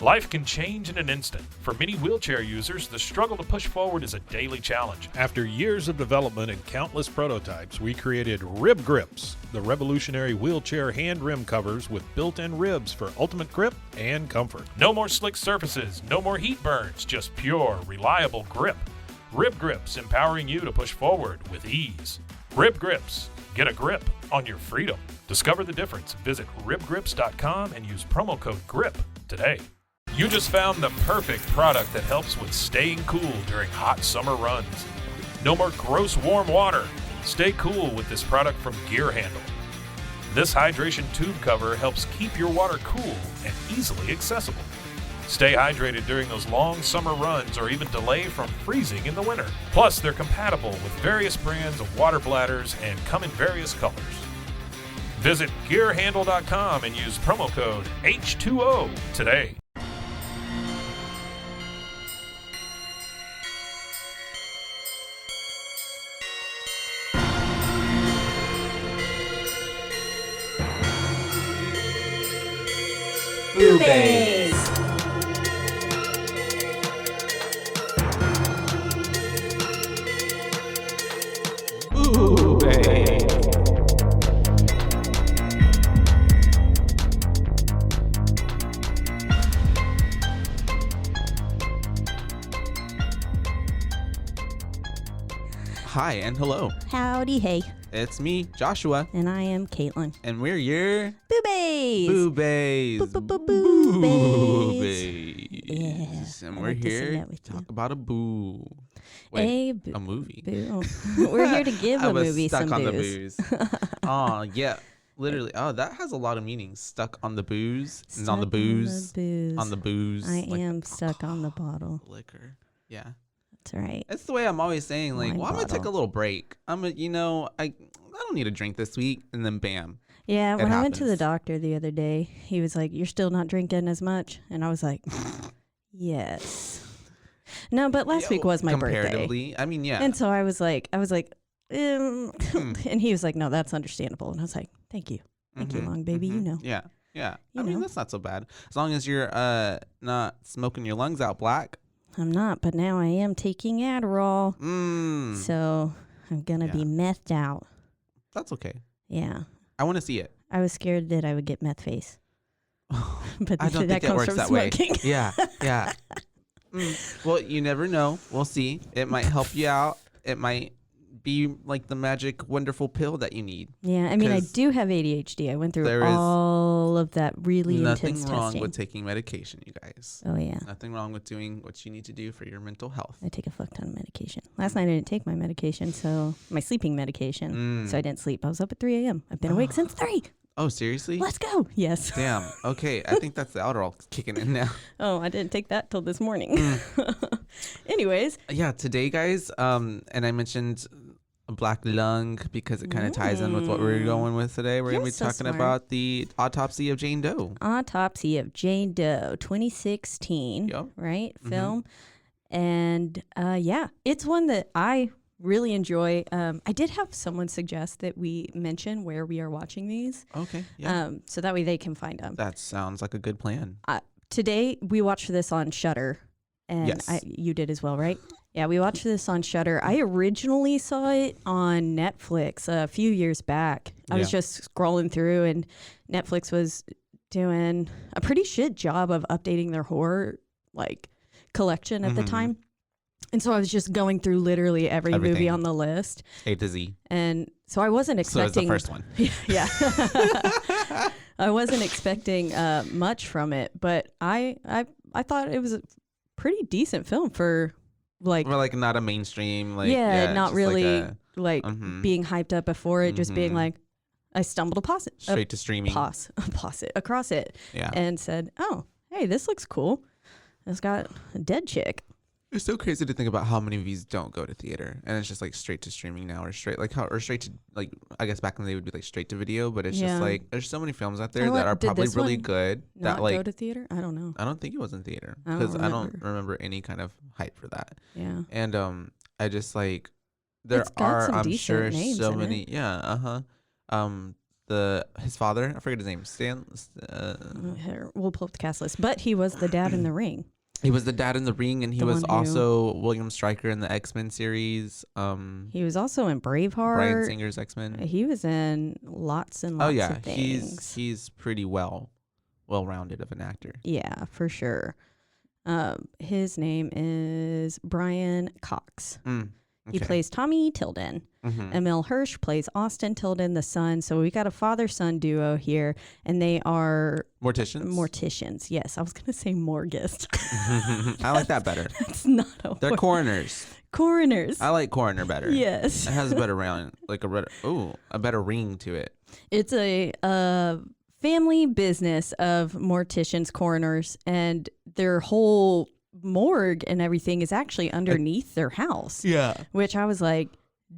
Life can change in an instant. For many wheelchair users, the struggle to push forward is a daily challenge. After years of development and countless prototypes, we created Rib Grips, the revolutionary wheelchair hand rim covers with built-in ribs for ultimate grip and comfort. No more slick surfaces, no more heat burns, just pure, reliable grip. Rib Grips, empowering you to push forward with ease. Rib Grips, get a grip on your freedom. Discover the difference. Visit ribgrips.com and use promo code GRIP today. You just found the perfect product that helps with staying cool during hot summer runs. No more gross warm water. Stay cool with this product from Gear Handle. This hydration tube cover helps keep your water cool and easily accessible. Stay hydrated during those long summer runs or even delay from freezing in the winter. Plus, they're compatible with various brands of water bladders and come in various colors. Visit gearhandle.com and use promo code H2O today. BooBaes. Hi and hello. Howdy, hey. It's me, Joshua, And I am Caitlin. and we're your BooBaes. BooBaes. BooBaes. BooBaes. Yeah, And I we're like to sing here that with to talk you. about a boo. A Wait, boo- a movie. Boo. We're here to give I a was movie stuck some on booze. the booze. Oh, yeah. Literally. Oh, that has a lot of meanings. Stuck on the booze. And on the booze. On the booze. I like am stuck on the bottle. liquor. Yeah. That's right. That's the way I'm always saying, like, Wine well, I'm going to take a bottle. little break. I don't need a drink this week. And then bam. Yeah, when I went to the happens. doctor the other day, he was like, "You're still not drinking as much," and I was like, "Yes." No, but last week was my birthday, comparatively. I mean, yeah. and so I was like, Hmm. and he was like, "No, that's understandable," and I was like, "Thank you, thank you, Mhm, long baby, you mhm. know." Yeah, yeah. You I mean, know. that's not so bad. As long as you're not smoking your lungs out black. I'm not, but now I am taking Adderall, so I'm gonna be Yeah. methed out. That's okay. Yeah, I want to see it. I was scared that I would get meth face, but I don't that think it comes works from that smoking. way. Yeah, yeah. Well, you never know. We'll see. It might help you out. It might be like the magic, wonderful pill that you need. Yeah, I mean, I 'Cause do have ADHD. I went through there is all of that really Nothing intense wrong testing. with taking medication, you guys. Oh, yeah. Nothing wrong with doing what you need to do for your mental health. I take a fuck ton of medication. Last night I didn't take my medication, so my sleeping medication. So I didn't sleep. I was up at 3 a.m. I've been awake since 3. Oh, seriously? Let's go. Yes. Damn. Okay. I think that's the Adderall kicking in now. Oh, I didn't take that till this morning. Anyways. Yeah. Today, guys, and I mentioned a black lung because it kind of ties in with what we're going with today. We're going to be You're so talking smart. about the autopsy of Jane Doe. Autopsy of Jane Doe, 2016, Yep. right? Film. And yeah, it's one that I really enjoy. I did have someone suggest that we mention where we are watching these. Okay. Yeah. So that way they can find them. That sounds like a good plan. Today we watched this on Shudder, and Yes. you did as well, right? Yeah, we watched this on Shudder. I originally saw it on Netflix a few years back. I was Yeah. just scrolling through, and Netflix was doing a pretty shit job of updating their horror collection at the time. And so I was just going through literally every movie Everything. on the list. A to Z. And so I wasn't So it's the expecting first one. yeah. I wasn't expecting much from it, but I thought it was a pretty decent film for We're like not a mainstream. Like not just really like a, being hyped up before it, just being like, I stumbled straight to streaming. across it Yeah. and said, oh, hey, this looks cool. It's got a dead chick. It's so crazy to think about how many of these don't go to theater, and it's just like straight to streaming now, or straight to like, I guess back in the day would be like straight to video, but it's just Yeah. like there's so many films out there Oh, that are did probably this really one good Not that like go to theater? I don't know. I don't think it was in theater I don't because I don't remember. remember any kind of hype for that, Yeah. and I just like there It's got are some I'm decent sure names so in many it. um his father. I forget his name. Here, we'll pull up the cast list. But he was the dad in The Ring. He was the dad in The Ring, and he was also William Stryker in the X-Men series. He was also in Braveheart. Bryan Singer's X-Men. He was in lots and lots of things. He's pretty well-rounded of an actor. Yeah, for sure. His name is Brian Cox. He plays Tommy Tilden. Emile Hirsch plays Austin Tilden, the son. So we got a father-son duo here, and they are morticians. Yes, I was gonna say morguist. I like that better. That's not a They're word. coroners. Coroners. I like coroner better. Yes, it has a better a better ring to it. It's a family business of morticians, coroners, and their whole morgue and everything is actually underneath their house. Yeah. Which I was like,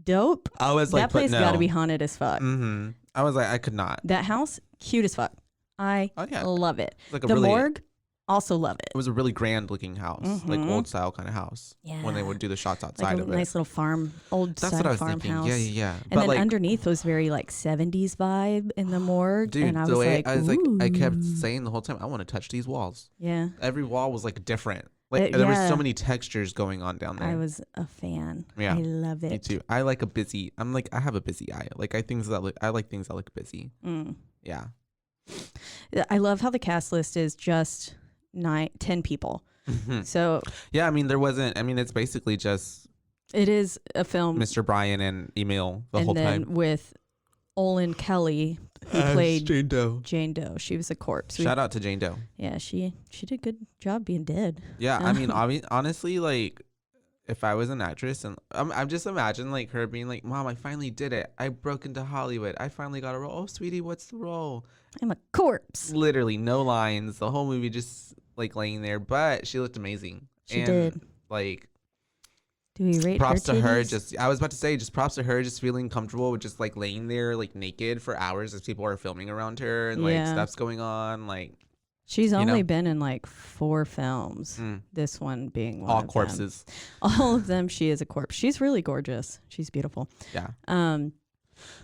dope. I was like, that place got to be haunted as fuck. I was like, I could not. That house, cute as fuck. I love it. Like the morgue, also love it. It was a really grand looking house, like old style kind of house. Yeah. When they would do the shots outside like of it. Nice little farm, That's what I was thinking. Farmhouse. Yeah. And but then like, underneath was very like 70s vibe in the morgue. Dude, and I was like, I kept saying the whole time, I want to touch these walls. Yeah. Every wall was like different. Like there was so many textures going on down there. I was a fan. Yeah. I love it. Me too. I have a busy eye. Like I like things that look busy. Yeah. I love how the cast list is just 10 people. So yeah, it's basically just it is a film. Mr. Bryan and Emile the whole time. And then with Olin Kelly, who played Jane Doe. Jane Doe. She was a corpse. Shout out to Jane Doe. Yeah, she did a good job being dead. Yeah, honestly, like if I was an actress, and I'm just imagine like her being like, "Mom, I finally did it. I broke into Hollywood. I finally got a role. Oh, sweetie, what's the role? I'm a corpse." Literally no lines. The whole movie just like laying there, but she looked amazing. She did. Like, do we rate props her to her? titties? I was about to say, just props to her, just feeling comfortable with just like laying there like naked for hours as people are filming around her and like stuff's going on. Like, she's only been in like 4 films. This one being one all of corpses. Them. All of them, she is a corpse. She's really gorgeous. She's beautiful. Yeah.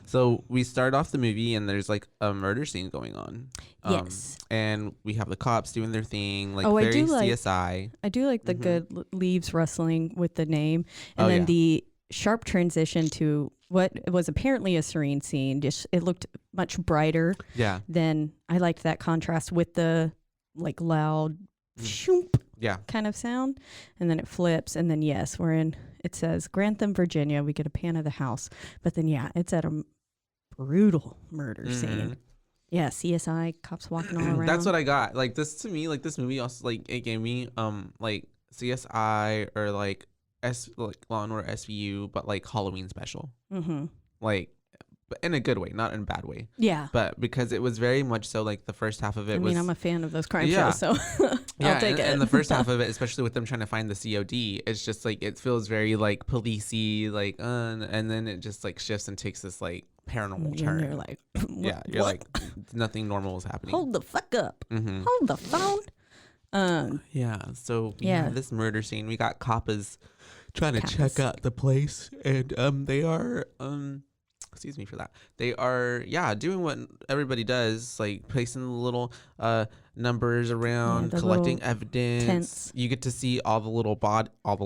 So we start off the movie and there's like a murder scene going on. Yes. And we have the cops doing their thing, like I very do like CSI. I do like the good leaves rustling with the name, and then the sharp transition to what was apparently a serene scene. Just it looked much brighter. Yeah. Then I liked that contrast with the like loud shoomp kind of sound, and then it flips, and then we're in. It says Grantham, Virginia. We get a pan of the house, but then it's at a brutal murder scene. Yeah, CSI cops walking all around. That's what I got. Like this to me, like this movie also like it gave me like CSI or like Law and Order SVU, but like Halloween special. Like, but in a good way, not in a bad way. Yeah. But because it was very much so like the first half of it was. I'm a fan of those crime shows, so I'll take it. And the first half of it, especially with them trying to find the COD, it's just like it feels very like policey, like and then it just like shifts and takes this like paranormal turn. You're like, you're like nothing normal is happening. Hold the fuck up. Hold the phone. So we have this murder scene. We got coppers trying to check out the place, and they are excuse me for that. They are doing what everybody does, like placing the little numbers around, collecting evidence. Tents. You get to see all the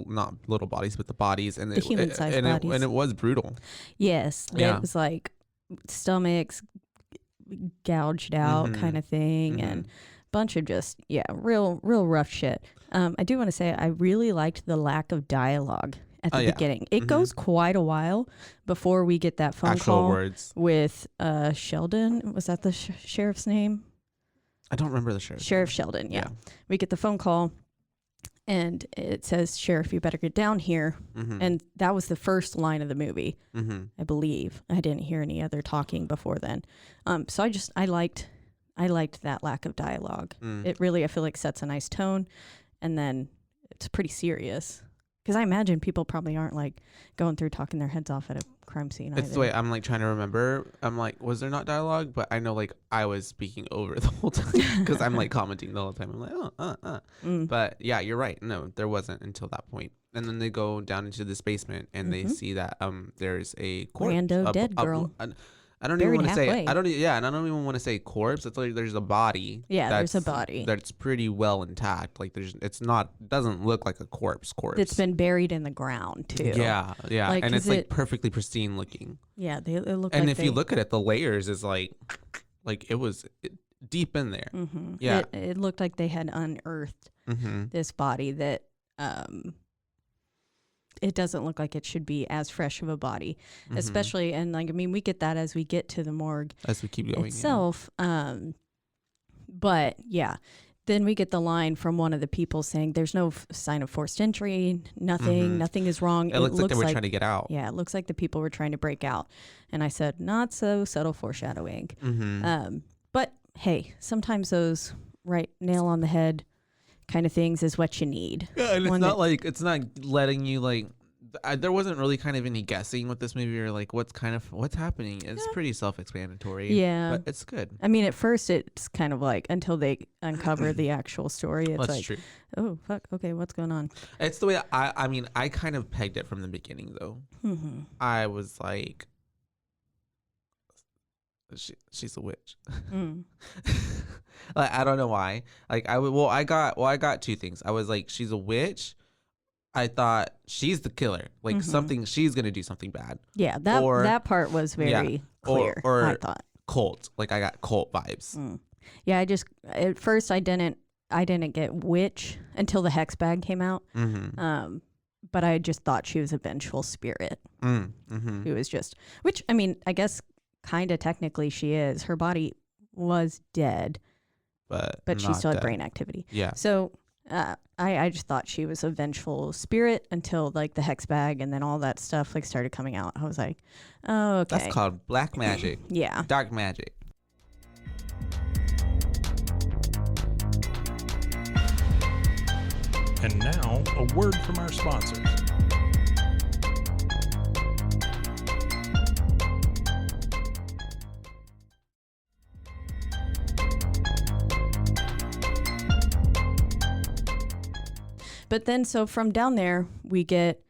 not little bodies, but the bodies, and the human-sized bodies. And it was brutal. Yes, it was like stomachs gouged out kind of thing, and bunch of just real rough shit. I do want to say I really liked the lack of dialogue at the beginning. It goes quite a while before we get that phone Actual call words. with Sheldon. Was that the sheriff's name? I don't remember the sheriff. Sheriff Sheldon, yeah. We get the phone call and it says, "Sheriff, you better get down here." And that was the first line of the movie, I believe. I didn't hear any other talking before then. So I liked that lack of dialogue. It really, I feel like, sets a nice tone, and then it's pretty serious. Because I imagine people probably aren't like going through talking their heads off at a crime scene. It's the way I'm like trying to remember. I'm like, was there not dialogue? But I know like I was speaking over the whole time because I'm like commenting the whole time. I'm like, But yeah, you're right. No, there wasn't until that point. And then they go down into this basement and they see that there's a corpse, rando dead girl. I don't even buried want to say halfway. and I don't even want to say corpse. It's like there's a body. Yeah, there's a body that's pretty well intact. Like doesn't look like a corpse. It's been buried in the ground too. Yeah, like, and it's like perfectly pristine looking. Yeah, they look. And if you look at it, the layers is like it was deep in there. Mm-hmm. Yeah, it looked like they had unearthed this body that it doesn't look like it should be as fresh of a body, especially, and like, I mean, we get that as we get to the morgue as we keep going itself. But yeah, then we get the line from one of the people saying there's no sign of forced entry, nothing is wrong. It looks like they were trying to get out. Yeah, it looks like the people were trying to break out. And I said, not so subtle foreshadowing. But hey, sometimes those nail on the head kind of things is what you need. Yeah, and it's not letting you like. There wasn't really kind of any guessing with this movie or like what's happening. It's pretty self-explanatory. Yeah, but it's good. I mean, at first it's kind of like until they uncover the actual story. It's That's like, true. Oh fuck, okay, what's going on? It's the way I kind of pegged it from the beginning though. I was like, she's a witch. Like, I don't know why. Like I got two things. I was like, she's a witch. I thought she's the killer. Like she's gonna do something bad. Yeah, that part was very clear. Or I thought cult. Like I got cult vibes. Yeah, at first I didn't get witch until the hex bag came out. But I just thought she was a vengeful spirit. Who was just, which I mean, I guess kind of technically she is. Her body was dead, but she still had brain activity. Yeah. So I just thought she was a vengeful spirit until like the hex bag and then all that stuff like started coming out. I was like, oh, okay. That's called black magic. Yeah. Dark magic. And now, a word from our sponsors. But then, so from down there, we get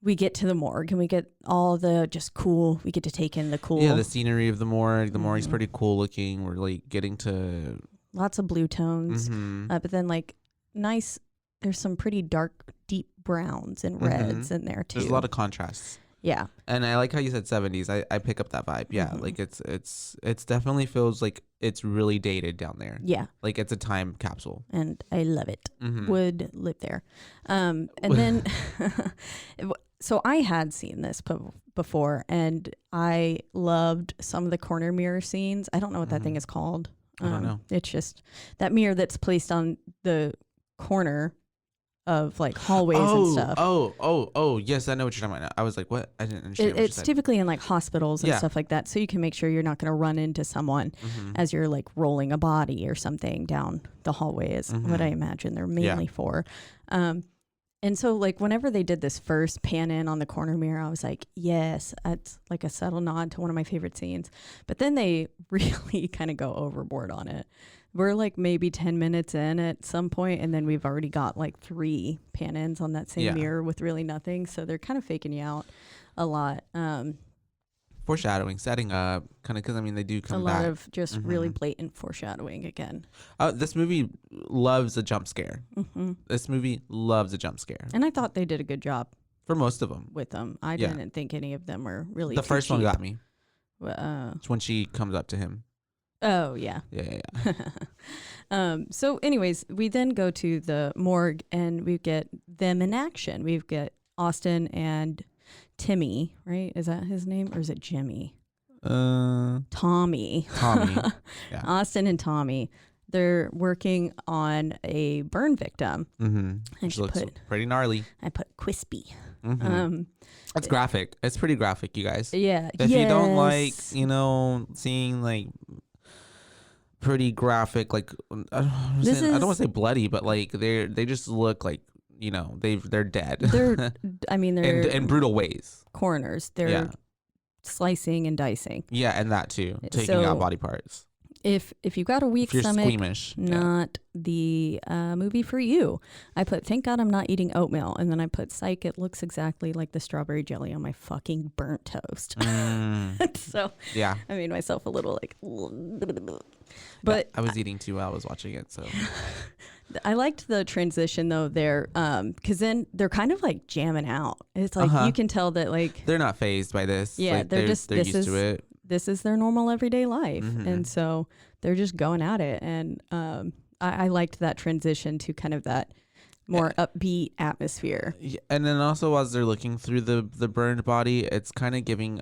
to the morgue and we get all the just cool. We get to take in the cool. Yeah, the scenery of the morgue. The morgue's pretty cool looking. We're like getting to lots of blue tones, but then like nice. There's some pretty dark, deep browns and reds in there too. There's a lot of contrasts. Yeah, and I like how you said 70s. I pick up that vibe. Yeah, like it's definitely feels like it's really dated down there. Yeah, like it's a time capsule, and I love it. Would live there, and then so I had seen this before, and I loved some of the corner mirror scenes. I don't know what that thing is called. I don't know. It's just that mirror that's placed on the corner of like hallways and stuff. Oh, yes, I know what you're talking about now. I was like, what? I didn't understand. It's typically in like hospitals and stuff like that, so you can make sure you're not going to run into someone as you're like rolling a body or something down the hallway is what I imagine they're mainly for. And so like whenever they did this first pan in on the corner mirror, I was like, yes, that's like a subtle nod to one of my favorite scenes. But then they really kind of go overboard on it. We're like maybe 10 minutes in at some point, and then we've already got like 3 pan-ins on that same mirror with really nothing. So they're kind of faking you out a lot. Foreshadowing, setting up, kind of, because I mean, they do come back. A lot of just really blatant foreshadowing again. This movie loves a jump scare. This movie loves a jump scare. And I thought they did a good job. For most of them. With them. I didn't think any of them were really The first one got me. It's when she comes up to him. Oh, yeah. Yeah. So anyways, we then go to the morgue and we get them in action. We've got Austin and Timmy, right? Is that his name? Or is it Jimmy? Tommy. Yeah. Austin and Tommy. They're working on a burn victim. And she looks pretty gnarly. I put crispy. It's graphic. It's pretty graphic, you guys. Yeah. If you don't like, seeing like pretty graphic, like I don't want to say bloody, but like they just look like they're dead. They're in brutal ways. Coroners. They're slicing and dicing. Yeah, and that too, taking out body parts. if you got a weak if you're stomach, squeamish, not the movie for you. I put, thank God I'm not eating oatmeal. And then I put, psych, it looks exactly like the strawberry jelly on my fucking burnt toast. So yeah, I made myself a little like, but I was eating too while I was watching it. So I liked the transition though there, because then they're kind of like jamming out. It's like you can tell that like they're not fazed by this. Yeah, like, they're used to it. This is their normal everyday life, and so they're just going at it. And I liked that transition to kind of that more upbeat atmosphere. Yeah, and then also as they're looking through the burned body, it's kind of giving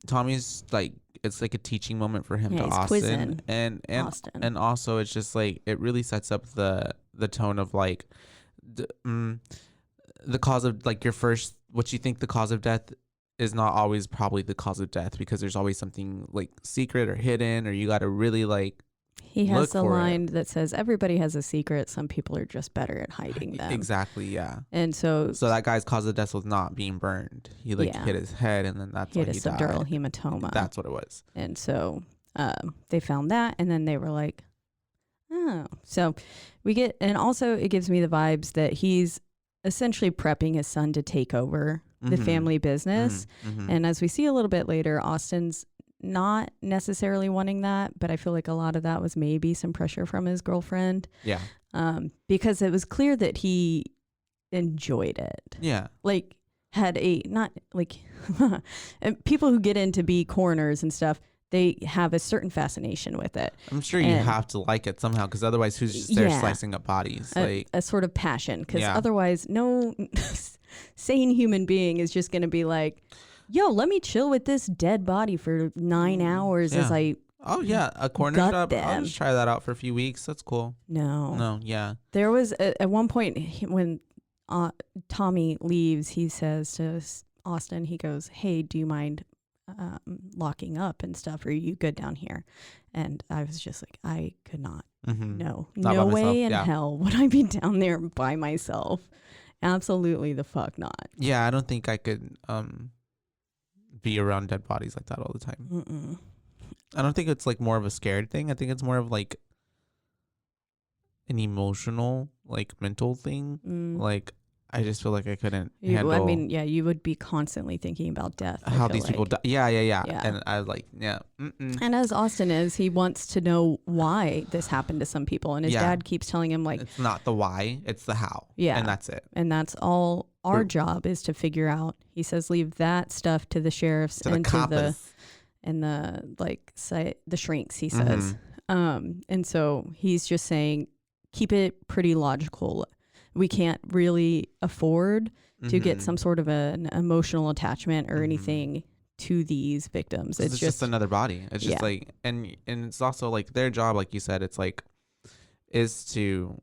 Tommy's like, it's like a teaching moment for him to Austin, and Austin. And also it's just like it really sets up the tone of like the cause of like your first, what you think the cause of death is not always probably the cause of death, because there's always something like secret or hidden, or you got to really like. He has a line that says, everybody has a secret. Some people are just better at hiding them. Exactly, yeah. And so that guy's cause of death was not being burned. He like hit his head, and then that's why he died. He had a subdural hematoma. That's what it was. And so they found that, and then they were like, oh. So we get, and also it gives me the vibes that he's essentially prepping his son to take over the family business. And as we see a little bit later, Austin's not necessarily wanting that, but I feel like a lot of that was maybe some pressure from his girlfriend. Yeah. Because it was clear that he enjoyed it. Yeah. Like had a, not like, and people who get into be coroners and stuff, they have a certain fascination with it. I'm sure you have to like it somehow, because otherwise who's just there slicing up bodies? Like a sort of passion, because otherwise no sane human being is just going to be like, yo, let me chill with this dead body for 9 hours as I a corner shop. I'll just try that out for a few weeks. That's cool. No. Yeah. There was at one point when Tommy leaves, he says to Austin, he goes, hey, do you mind locking up and stuff? Are you good down here? And I was just like, I could not. No way in hell would I be down there by myself. Absolutely the fuck not. Yeah, I don't think I could be around dead bodies like that all the time. I don't think it's like more of a scared thing. I think it's more of like an emotional, like mental thing. Like I just feel like I couldn't handle. I mean, yeah, you would be constantly thinking about death. How these people die. Yeah. And I was like, And as Austin is, he wants to know why this happened to some people. And his dad keeps telling him like, it's not the why, it's the how. Yeah. And that's it. And that's all our job is to figure out. He says, leave that stuff to the sheriffs and to the shrinks, he says. And so he's just saying, keep it pretty logical. We can't really afford to get some sort of an emotional attachment or anything to these victims. It's just another body. It's just like, and it's also like their job, like you said, it's like, is to,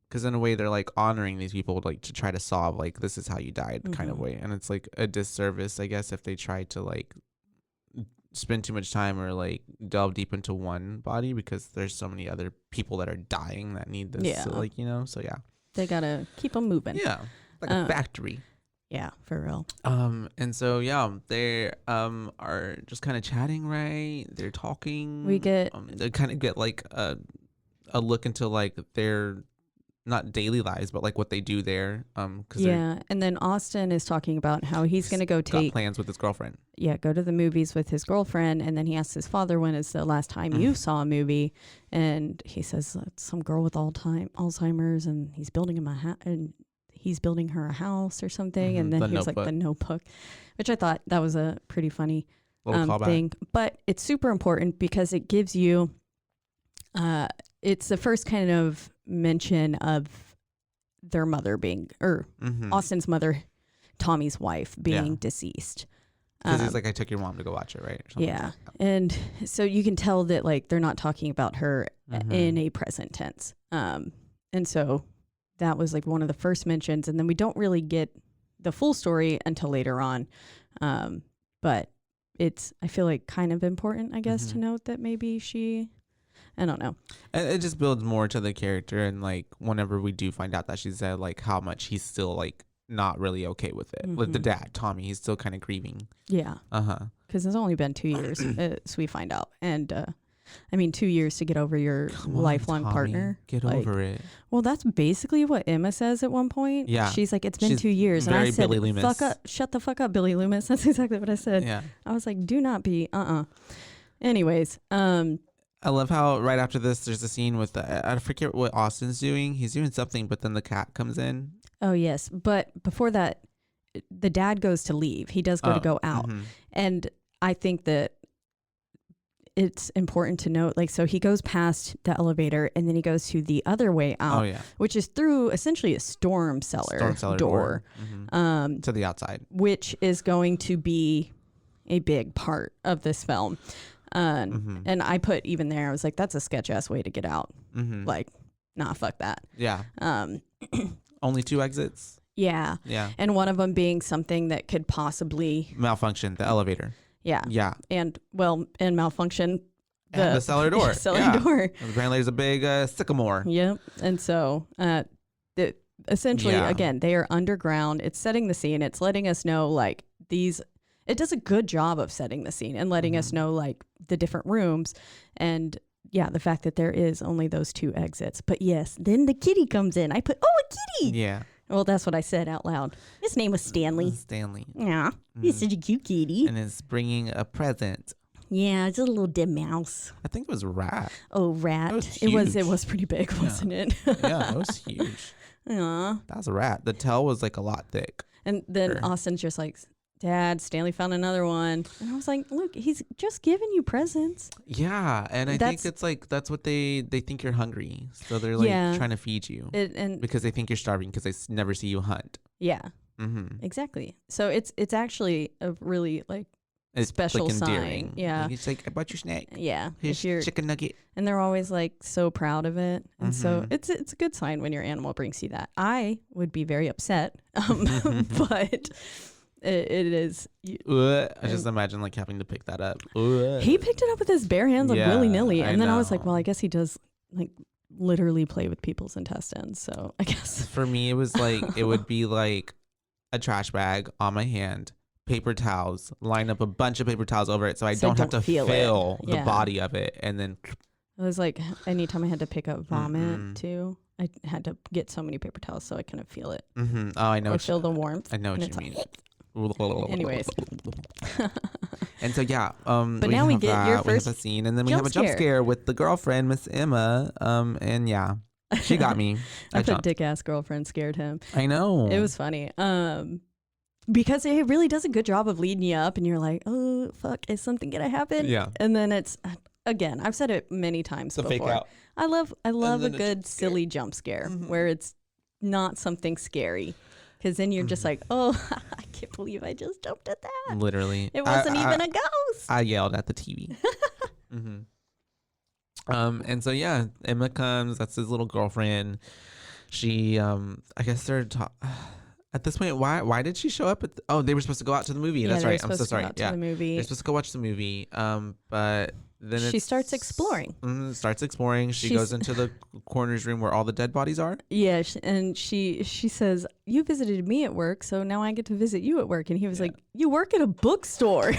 because in a way they're like honoring these people, like to try to solve like, this is how you died kind of way. And it's like a disservice, I guess, if they try to like spend too much time or like delve deep into one body, because there's so many other people that are dying that need this. So, like, you know, so yeah. They gotta keep them moving. Yeah, like a factory. Yeah, for real. And so they are just kind of chatting, right? They're talking. We get they kind of get like a look into like their not daily lives, but like what they do there. And then Austin is talking about how he's gonna go take plans with his girlfriend. Yeah, go to the movies with his girlfriend, and then he asks his father, when is the last time you saw a movie? And he says, some girl with Alzheimer's, and he's building him he's building her a house or something. And then he was like, the Notebook, which I thought that was a pretty funny thing. But it's super important because it gives you it's the first kind of mention of their mother being, or Austin's mother, Tommy's wife, being deceased. Because he's like, I took your mom to go watch it, right? Or something like that. And so you can tell that like they're not talking about her in a present tense. And so that was like one of the first mentions, and then we don't really get the full story until later on. But it's, I feel like, kind of important, I guess, to note that maybe I don't know. And it just builds more to the character, and like whenever we do find out that she said like how much he's still like not really okay with it. With the dad, Tommy, he's still kind of grieving. Yeah. Because it's only been 2 years, so we find out. And I mean, 2 years to get over your lifelong partner. Get over it. Well, that's basically what Emma says at one point. Yeah. She's like, it's been 2 years. And I said, Billy Loomis. fuck up, shut the fuck up, Billy Loomis. That's exactly what I said. Yeah. I was like, do not be, Anyways, I love how right after this, there's a scene with, I forget what Austin's doing. He's doing something, but then the cat comes in. Oh, yes. But before that, the dad goes to leave. He does go out. Mm-hmm. And I think that it's important to note, like, so he goes past the elevator and then he goes to the other way out, which is through essentially a storm cellar door. Mm-hmm. To the outside. Which is going to be a big part of this film. And I put even there, I was like, that's a sketch ass way to get out. Mm-hmm. Like, nah, fuck that. Yeah. Only 2 exits. Yeah. Yeah. And one of them being something that could possibly malfunction, the elevator. Yeah. Yeah. And malfunction the cellar door. The cellar door. Apparently there's a big sycamore. Yep. And so essentially, again, they are underground. It's setting the scene. It's letting us know, like, it does a good job of setting the scene and letting us know, like, the different rooms and the fact that there is only those 2 exits. But yes, then the kitty comes in. I put, a kitty. Yeah. Well, that's what I said out loud. His name was Stanley. Yeah. He's such a cute kitty. And it's bringing a present. Yeah, it's a little dead mouse. I think it was Rat. Oh, Rat. It was pretty big, wasn't it? Yeah, it was huge. Yeah. That was a rat. The tail was like a lot thick. And then Austin's just like, Dad, Stanley found another one. And I was like, look, he's just giving you presents. Yeah. And I think it's like, that's what they think you're hungry. So they're like trying to feed you. And because they think you're starving because they never see you hunt. Yeah. Mm-hmm. Exactly. So it's actually a really like special like sign. Yeah. It's like, I bought your snack. Yeah. Here's chicken nugget. And they're always like so proud of it. And so it's a good sign when your animal brings you that. I would be very upset. But it is. I just imagine like having to pick that up. He picked it up with his bare hands, like willy nilly, and then I was like, well, I guess he does like literally play with people's intestines. So I guess for me, it was like it would be like a trash bag on my hand, paper towels, line up a bunch of paper towels over it, so I don't have to feel the body of it, and then it was like anytime I had to pick up vomit too. I had to get so many paper towels so I couldn't feel it. Mm-hmm. Oh, I know. Or feel the warmth. I know what you mean. Anyways. And so but now we get your first scene, and then we have a jump scare with the girlfriend, Miss Emma. And she got me. I put dick ass girlfriend scared him. I know. It was funny. Because it really does a good job of leading you up, and you're like, oh fuck, is something gonna happen? Yeah. And then it's again, I've said it many times before. Fake out. I love a good silly jump scare where it's not something scary. Because then you're just like, oh, I can't believe I just jumped at that. Literally. It wasn't even a ghost. I yelled at the TV. And so, Emma comes. That's his little girlfriend. She, I guess they're at this point, why did she show up? They were supposed to go out to the movie. That's right. I'm so sorry. The movie. They're supposed to go watch the movie. But then she starts exploring. She goes into the coroner's room where all the dead bodies are. Yeah, and she says, "You visited me at work, so now I get to visit you at work." And he was like, "You work at a bookstore,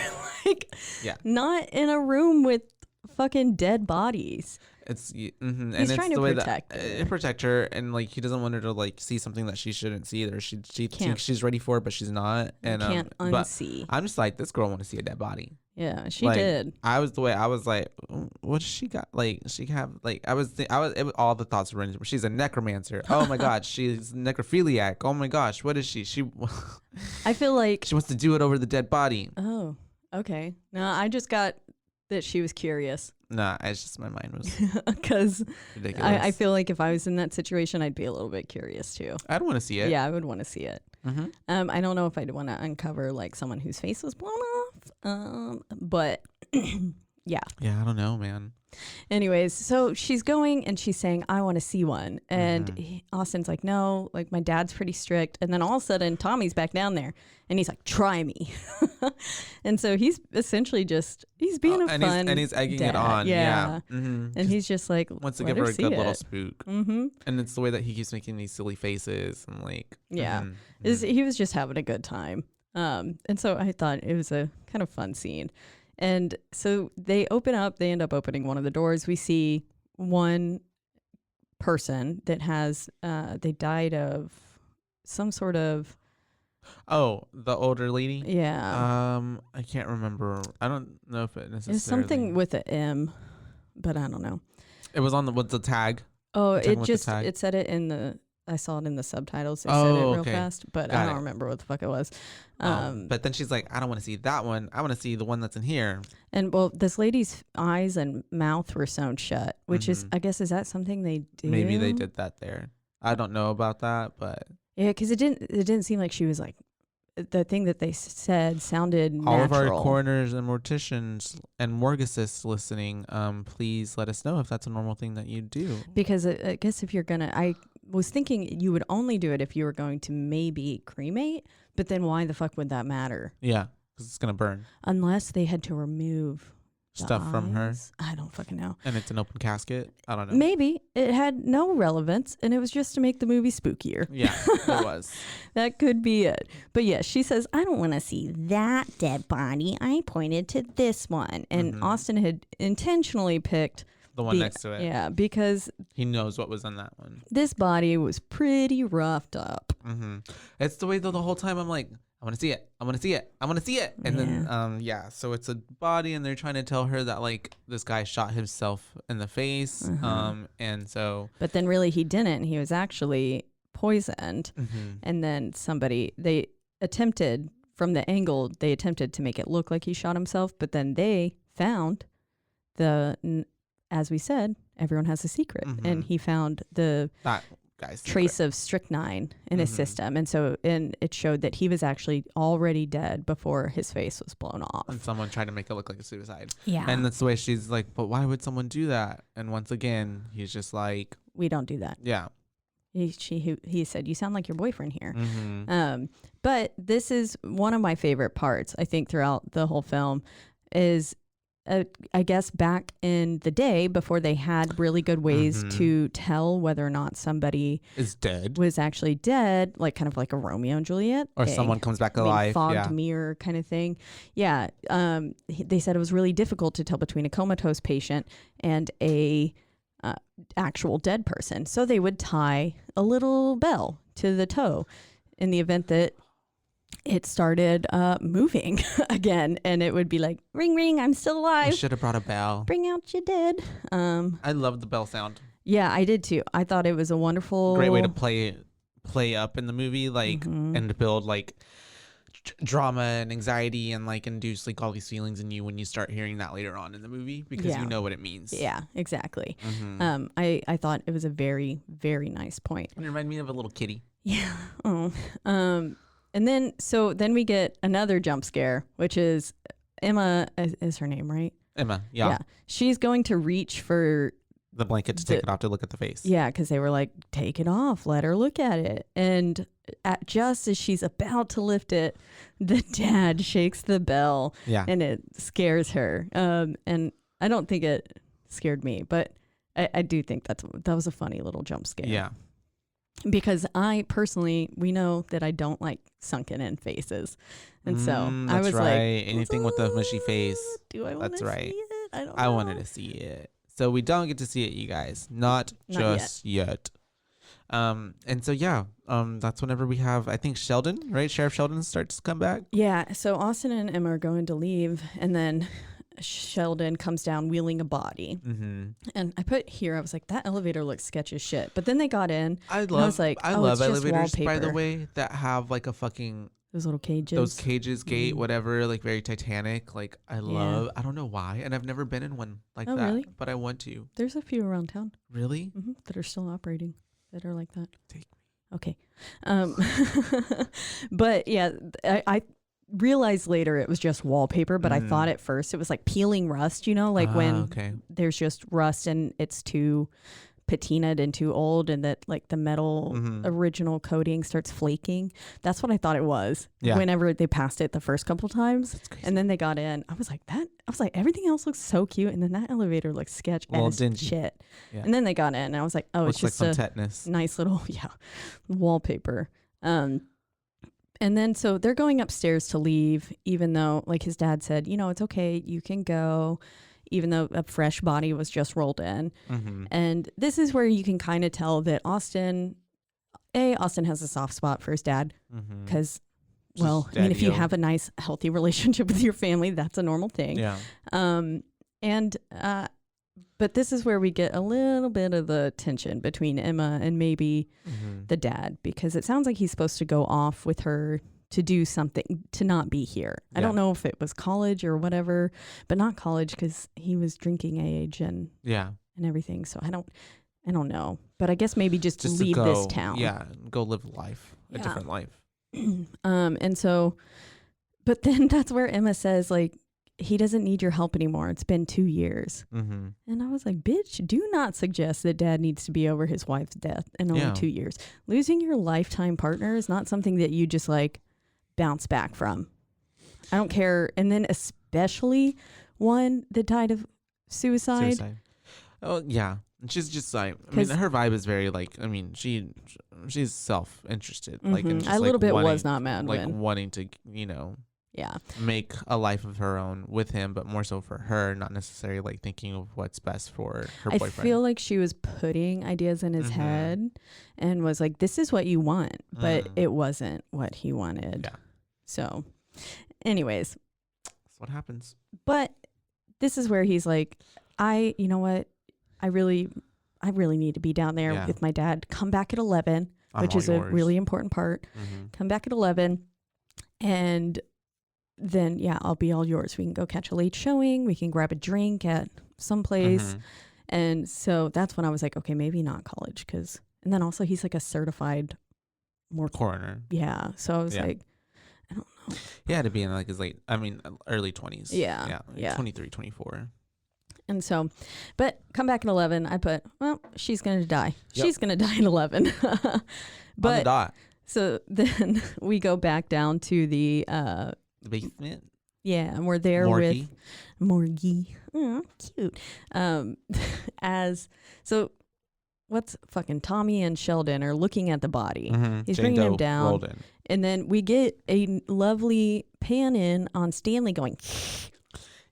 not in a room with fucking dead bodies." It's He's and trying it's to the protect her, and like he doesn't want her to like see something that she shouldn't see, or she thinks she's ready for it, but she's not. And can't unsee. I'm just like, this girl want to see a dead body. Yeah, she did. I was like, what does she got? Like, she have like, it was all the thoughts were running. She's a necromancer. Oh my god, she's necrophiliac. Oh my gosh, what is she? I feel like she wants to do it over the dead body. Oh, okay. No, I just got that she was curious. Nah, it's just my mind was because I feel like if I was in that situation, I'd be a little bit curious too. I'd want to see it. Yeah, I would want to see it. I don't know if I'd want to uncover like someone whose face was blown off. But yeah. Yeah, I don't know, man. Anyways, so she's going and she's saying, I want to see one. And Austin's like, no, like my dad's pretty strict. And then all of a sudden Tommy's back down there and he's like, try me. And so he's essentially he's being a fun and he's egging dad. it on. Yeah. And he's just like, wants to give her a good little spook. And it's the way that he keeps making these silly faces and like. Yeah. He was just having a good time. And so I thought it was a kind of fun scene. And so they end up opening one of the doors. We see one person that has, they died of some sort of. Oh, the older lady? Yeah. I can't remember. I don't know if it necessarily. It's something with an M, but I don't know. It was on the tag. Oh, it said it in the, I saw it in the subtitles. They said it real fast, but I don't remember what the fuck it was. But then she's like, I don't want to see that one. I want to see the one that's in here. And well, this lady's eyes and mouth were sewn shut, which is, I guess, is that something they do? Maybe they did that there. I don't know about that, but yeah, because it didn't seem like she was like, the thing that they said sounded natural. All of our coroners and morticians and morguists listening, please let us know if that's a normal thing that you do. Because I guess if you're gonna, I was thinking you would only do it if you were going to maybe cremate, but then why the fuck would that matter? Yeah, because it's gonna burn. Unless they had to remove stuff from her. I don't fucking know. And it's an open casket. I don't know. Maybe it had no relevance and it was just to make the movie spookier. Yeah, it was. That could be it. But yeah, she says, I don't want to see that dead body. I pointed to this one. And Austin had intentionally picked the one next to it. Yeah, because he knows what was in that one. This body was pretty roughed up. It's the way though the whole time I'm like, I want to see it. I want to see it. I want to see it. And then, so it's a body and they're trying to tell her that like this guy shot himself in the face. And so. But then really he didn't. He was actually poisoned. And then they attempted to make it look like he shot himself. But then they found as we said, everyone has a secret. And he found the trace of strychnine in his system, and it showed that he was actually already dead before his face was blown off. And someone tried to make it look like a suicide. Yeah, and that's the way she's like, but why would someone do that? And once again, he's just like, we don't do that. Yeah. He said, you sound like your boyfriend here. But this is one of my favorite parts, I think, throughout the whole film is. I guess back in the day before they had really good ways to tell whether or not somebody was actually dead, like kind of like a Romeo and Juliet or thing. Someone comes back alive, fogged mirror kind of thing. Yeah. They said it was really difficult to tell between a comatose patient and a actual dead person. So they would tie a little bell to the toe in the event that it started moving again, and it would be like, ring, ring, I'm still alive. You should have brought a bell. Bring out your dead. I love the bell sound. Yeah, I did too. I thought it was a wonderful... Great way to play up in the movie, like, and to build, like, drama and anxiety and, like, induce, like, all these feelings in you when you start hearing that later on in the movie, because you know what it means. Yeah, exactly. I thought it was a very, very nice point. And it reminded me of a little kitty. Yeah. And then we get another jump scare, which is Emma is her name, right? Emma, yeah. She's going to reach for the blanket to take it off to look at the face. Yeah, because they were like, take it off, let her look at it. And just as she's about to lift it, the dad shakes the bell and it scares her. And I don't think it scared me, but I do think that was a funny little jump scare. Yeah. Because we know that I don't like sunken in faces. And so I was like, anything with a mushy face. Do I want to see it? I don't know. I wanted to see it. So we don't get to see it, you guys. Not just yet. And so, that's whenever we have, I think Sheldon, right? Sheriff Sheldon starts to come back. Yeah. So Austin and Emma are going to leave, and then Sheldon comes down wheeling a body. And I put here, I was like, that elevator looks sketchy as shit. But then they got in. I love elevators, wallpaper. by the way, that have like a fucking those little cages. Those cages, gate, whatever, like very Titanic. Like I love. I don't know why, and I've never been in one like that. Really? But I want to. There's a few around town. Really? That are still operating. That are like that. Take me. Okay. But yeah, I realized later it was just wallpaper, but I thought at first it was like peeling rust, like when there's just rust and it's too patinaed and too old, and that like the metal original coating starts flaking. That's what I thought it was whenever they passed it the first couple times. And then they got in. I was like, everything else looks so cute, and then that elevator looks sketch as shit. And then they got in and I was like, oh, looks it's just like some a tetanus. Nice little wallpaper. And And then so they're going upstairs to leave, even though like his dad said, you know, it's okay, you can go, even though a fresh body was just rolled in. And this is where you can kind of tell that Austin has a soft spot for his dad because, well, I mean, if you have a nice, healthy relationship with your family, that's a normal thing. Yeah. But this is where we get a little bit of the tension between Emma and maybe the dad, because it sounds like he's supposed to go off with her to do something, to not be here. I don't know if it was college or whatever, but not college because he was drinking age and everything. So I don't know. But I guess maybe just leave this town. Yeah, go live life, a different life. And so, but then that's where Emma says, like, he doesn't need your help anymore. It's been 2 years. And I was like, bitch, do not suggest that dad needs to be over his wife's death in only 2 years. Losing your lifetime partner is not something that you just like bounce back from. I don't care. And then especially one that died of suicide. Oh, yeah. She's just like, I mean, her vibe is very like, I mean, she's self-interested. Like, and just, a little bit was not mad like wanting to, you know, make a life of her own with him, but more so for her, not necessarily like thinking of what's best for her boyfriend. I feel like she was putting ideas in his head and was like, this is what you want, but it wasn't what he wanted. Yeah. So anyways, that's what happens. But this is where he's like, you know what? I really need to be down there with my dad. Come back at 11, which is a really important part. Come back at 11 and then I'll be all yours. We can go catch a late showing. We can grab a drink at some place. And so that's when I was like, okay, maybe not college. And then also he's like a certified coroner. Yeah. So I was like, I don't know. He had to be in like his early 20s. Yeah. Yeah. 23, 24. And so, but come back at 11. I put, well, she's going to die. Yep. She's going to die at 11. But on the dot. So then we go back down to the basement. Yeah, and we're there with Morgie. Oh, cute. What's fucking Tommy and Sheldon are looking at the body. He's bringing him down. And then we get a lovely pan in on Stanley going.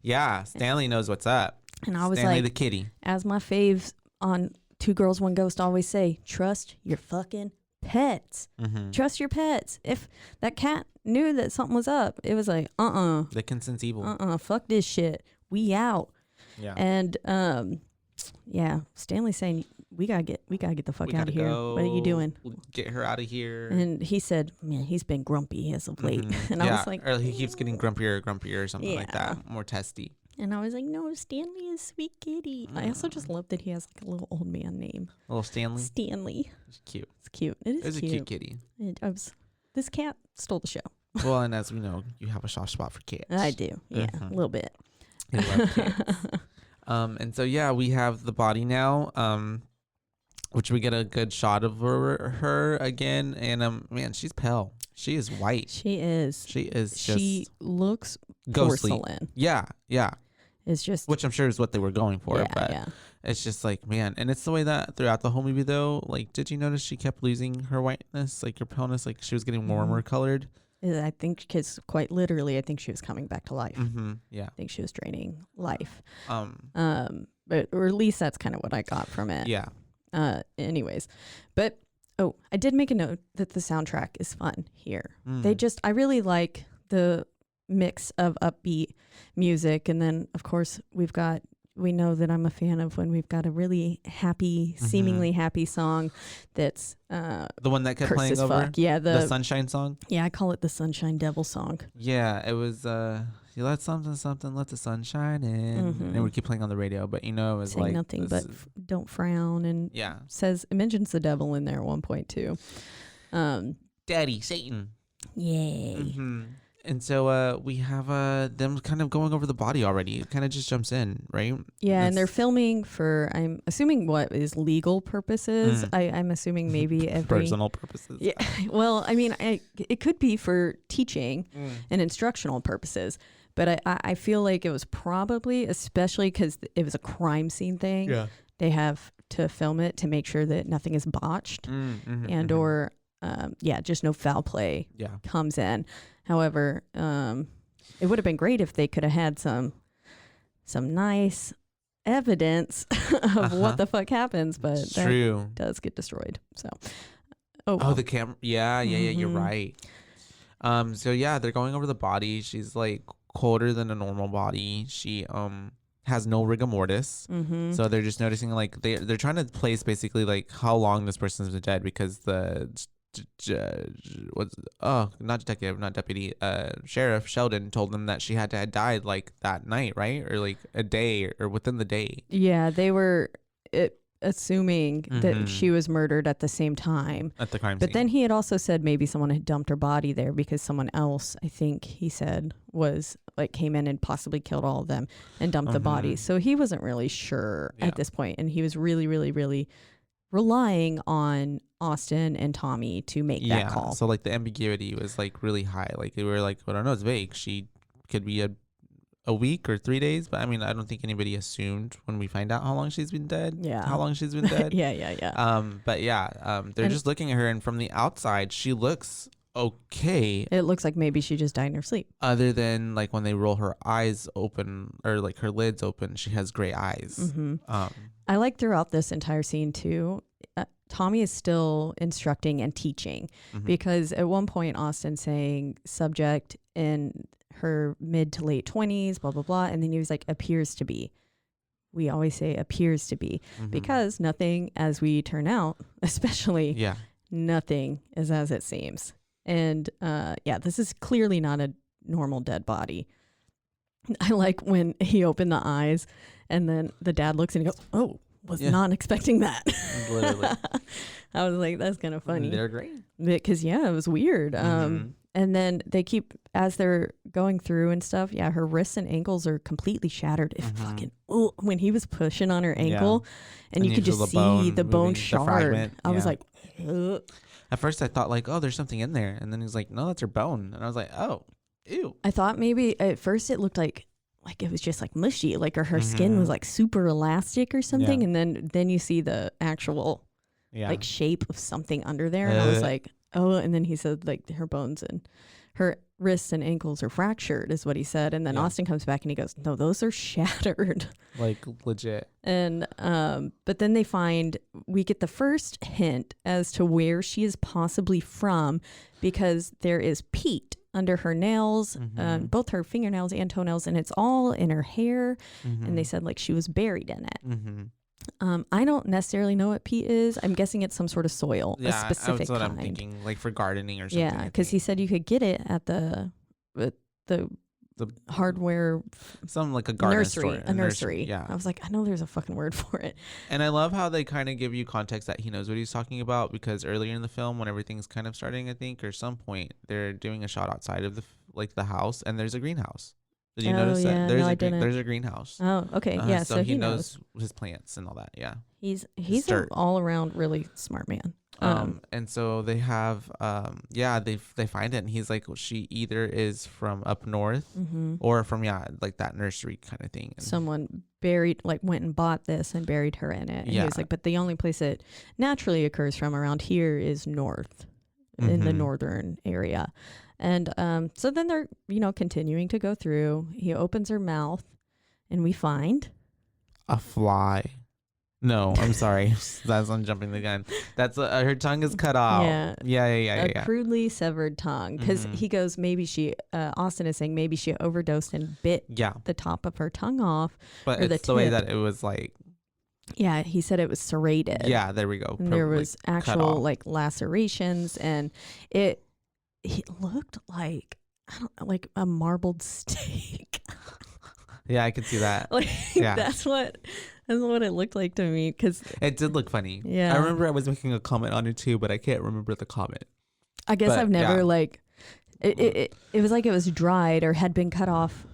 Yeah, Stanley knows what's up. And I was Stanley like, the kitty. As my faves on Two Girls, One Ghost always say, trust your fucking pets. Trust your pets. If that cat knew that something was up, it was like, They can sense evil. Fuck this shit. We out. Yeah. And Stanley's saying, we gotta get the fuck out of here. What are you doing? Get her out of here. And he said, man, he's been grumpy as of late. And I was like, or he keeps getting grumpier or something like that. More testy. And I was like, no, Stanley is sweet kitty. I also just love that he has like a little old man name. Little Stanley? Stanley. It's cute. It's cute. It is cute. A cute kitty. This cat stole the show. Well, and as we know, you have a soft spot for cats. I do. Yeah, a little bit. I love cats. And so, we have the body now, which we get a good shot of her again. And, man, she's pale. She is white. She is. She looks ghostly. Porcelain. Yeah. It's just, which I'm sure is what they were going for, but it's just like, man, and it's the way that throughout the whole movie though, like, did you notice she kept losing her whiteness, like her paleness, like she was getting warmer colored? I think because quite literally, I think she was coming back to life. Yeah, I think she was draining life. But or at least that's kind of what I got from it. Yeah. Anyways, but I did make a note that the soundtrack is fun here. I really like the mix of upbeat music, and then of course we know that I'm a fan of when we've got a really happy, seemingly happy song that's the one that kept playing over. Yeah, the Sunshine song. Yeah, I call it the Sunshine Devil song. Yeah, it was you let something let the sun shine in, and we keep playing on the radio, but it was saying like nothing but don't frown, and it mentions the devil in there at one point too. Daddy Satan. Yay. And so we have them kind of going over the body already. It kind of just jumps in, right? Yeah, and they're filming for, I'm assuming, what is legal purposes. I'm assuming maybe personal purposes. Yeah. Well, I mean, it could be for teaching and instructional purposes. But I feel like it was probably, especially because it was a crime scene thing, they have to film it to make sure that nothing is botched. Or just no foul play Yeah. comes in. However, it would have been great if they could have had some nice evidence of what the fuck happens, but that does get destroyed. So, the camera. Yeah, you're right. So yeah, they're going over the body. She's like colder than a normal body. She has no rigor mortis. So they're just noticing like they're trying to place basically like how long this person's been dead, because the Sheriff Sheldon told them that she had to have died like that night, right? Or like a day or within the day. Yeah, they were assuming that she was murdered at the same time. At the crime scene. But then he had also said maybe someone had dumped her body there because someone else, I think he said, was like came in and possibly killed all of them and dumped the bodies. So he wasn't really sure at this point, and he was really, really, really relying on Austin and Tommy to make that call. So like the ambiguity was like really high. Like they were like, I don't know, it's vague. She could be a week or 3 days, but I mean, I don't think anybody assumed when we find out how long she's been dead. Yeah. How long she's been dead. Yeah. They're just looking at her, and from the outside, she looks okay. It looks like maybe she just died in her sleep. Other than like when they roll her eyes open or like her lids open, she has gray eyes. I like throughout this entire scene too, Tommy is still instructing and teaching, because at one point Austin's saying subject in her mid to late 20s, blah, blah, blah. And then he was like, appears to be. We always say appears to be, because nothing, as we turn out, especially nothing is as it seems. And this is clearly not a normal dead body. I like when he opened the eyes and then the dad looks and he goes, oh, was not expecting that. Literally. I was like, that's kind of funny. They're great. Because, it was weird. And then they keep, as they're going through and stuff, her wrists and ankles are completely shattered. When he was pushing on her ankle and you could just see the bone shard. I was like, ugh. At first I thought like, oh, there's something in there. And then he's like, no, that's her bone. And I was like, oh, ew. I thought maybe at first it looked like it was just like mushy, like her skin was like super elastic or something. And then you see the actual like shape of something under there. And I was like, oh, and then he said like her bones and her wrists and ankles are fractured is what he said. And then Austin comes back and he goes, no, those are shattered. Like legit. And but then we get the first hint as to where she is possibly from, because there is peat under her nails, both her fingernails and toenails, and it's all in her hair. And they said like she was buried in it. I don't necessarily know what peat is. I'm guessing it's some sort of soil, a specific that's what kind. I'm thinking, like for gardening or something. Yeah, because he said you could get it at the hardware, some like a garden nursery, store, a nursery. Yeah, I was like, I know there's a fucking word for it. And I love how they kind of give you context that he knows what he's talking about, because earlier in the film, when everything's kind of starting, I think, or some point, they're doing a shot outside of the house, and there's a greenhouse. Did you notice that? There's a greenhouse. Oh, okay. Yeah. So he knows his plants and all that. Yeah. He's an all around really smart man. And so they have, they find it, and he's like, well, she either is from up north or from, like that nursery kind of thing. And someone went and bought this and buried her in it. And he was like, but the only place it naturally occurs from around here is north, in the northern area. And so then they're, continuing to go through. He opens her mouth and we find a fly. No, I'm sorry. I'm jumping the gun. That's her tongue is cut off. Yeah. A crudely severed tongue. Because he goes, maybe Austin is saying maybe she overdosed and bit the top of her tongue off. But it's the way that it was like. Yeah, he said it was serrated. Yeah, there we go. And there was actual like lacerations, and it looked like, I don't know, like a marbled steak. Yeah, I could see that. That's what it looked like to me, because it did look funny. Yeah, I remember I was making a comment on it too, but I can't remember the comment. I guess I've never it was like it was dried or had been cut off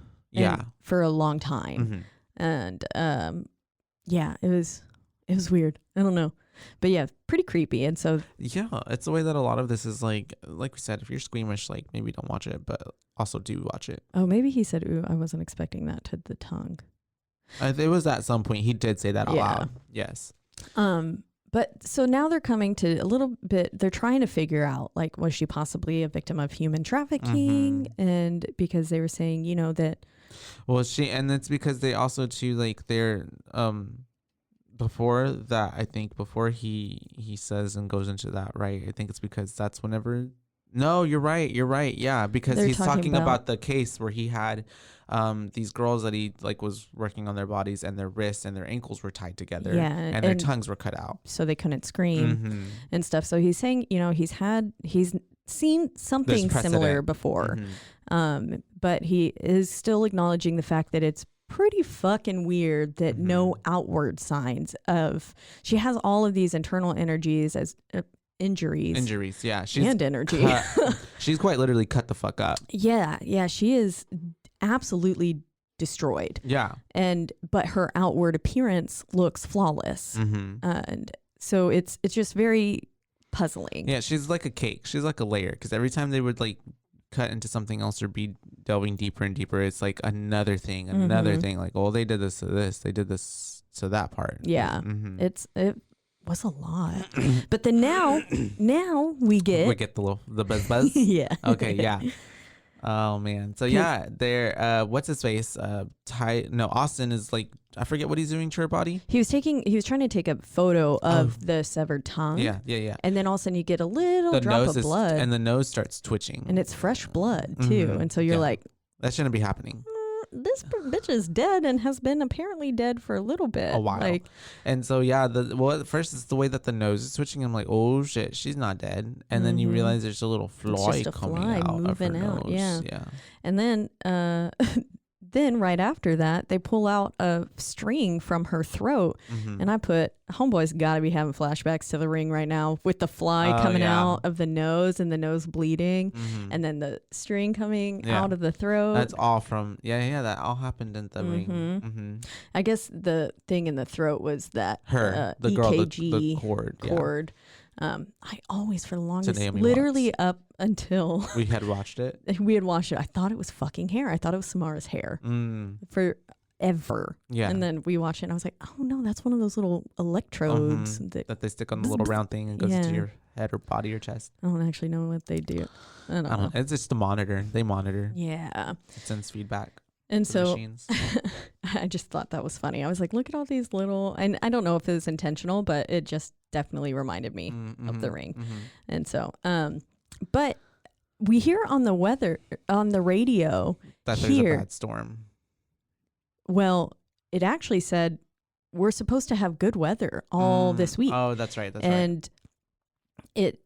for a long time. And it was weird. I don't know. But yeah, pretty creepy. And so it's the way that a lot of this is like we said, if you're squeamish, like maybe don't watch it, but also do watch it. Oh, maybe he said, ooh, I wasn't expecting that to the tongue. It was at some point he did say that out loud. Yes. But so now they're coming to a little bit, they're trying to figure out, like, was she possibly a victim of human trafficking? And because they were saying, you know, that. Well, and it's because they also too, like, they're, before that, I think before he says and goes into that, right? I think it's because that's whenever. No, you're right. Yeah, because They're he's talking about about the case where he had these girls that he like was working on their bodies, and their wrists and their ankles were tied together, and their tongues were cut out, so they couldn't scream and stuff. So he's saying, you know, he's seen something similar before, but he is still acknowledging the fact that it's pretty fucking weird that no outward signs of. She has all of these internal energies as. Injuries, yeah. And energy. She's quite literally cut the fuck up. Yeah, she is absolutely destroyed. Yeah. But her outward appearance looks flawless. And so it's just very puzzling. Yeah, she's like a cake. She's like a layer, because every time they would like cut into something else or be delving deeper and deeper, it's like another thing. Like, oh, they did this to this, they did this to that part. Yeah. It was a lot. But then now we get the buzz. Yeah. Okay, yeah. Oh man. So yeah, they're what's his face? Austin is like, I forget what he's doing to her body. He was trying to take a photo of the severed tongue. Yeah. And then all of a sudden you get a little drop of blood. And the nose starts twitching. And it's fresh blood too. And so you're like, that shouldn't be happening. This bitch is dead and has been apparently dead for a little bit. A while. And so, yeah, at first it's the way that the nose is twitching. I'm like, oh shit, she's not dead. And then you realize there's a little fly coming out of her nose. Yeah. And then, then right after that, they pull out a string from her throat. And I put, homeboy's got to be having flashbacks to the ring right now with the fly coming out of the nose and the nose bleeding. And then the string coming out of the throat. That's all from, that all happened in the ring. I guess the thing in the throat was that the girl, the cord. I always, for the longest, literally up until we had watched it. I thought it was fucking hair. I thought it was Samara's hair forever. Yeah. And then we watched it and I was like, oh no, that's one of those little electrodes that they stick on the little round thing and goes into your head or body or chest. I don't actually know what they do. I don't know. It's just the monitor. They monitor. Yeah. It sends feedback. And so I just thought that was funny. I was like, look at all these little, and I don't know if it was intentional, but it just definitely reminded me of the ring. And so, but we hear on the radio that there's a bad storm. Well, it actually said we're supposed to have good weather all this week. Oh, that's right. And it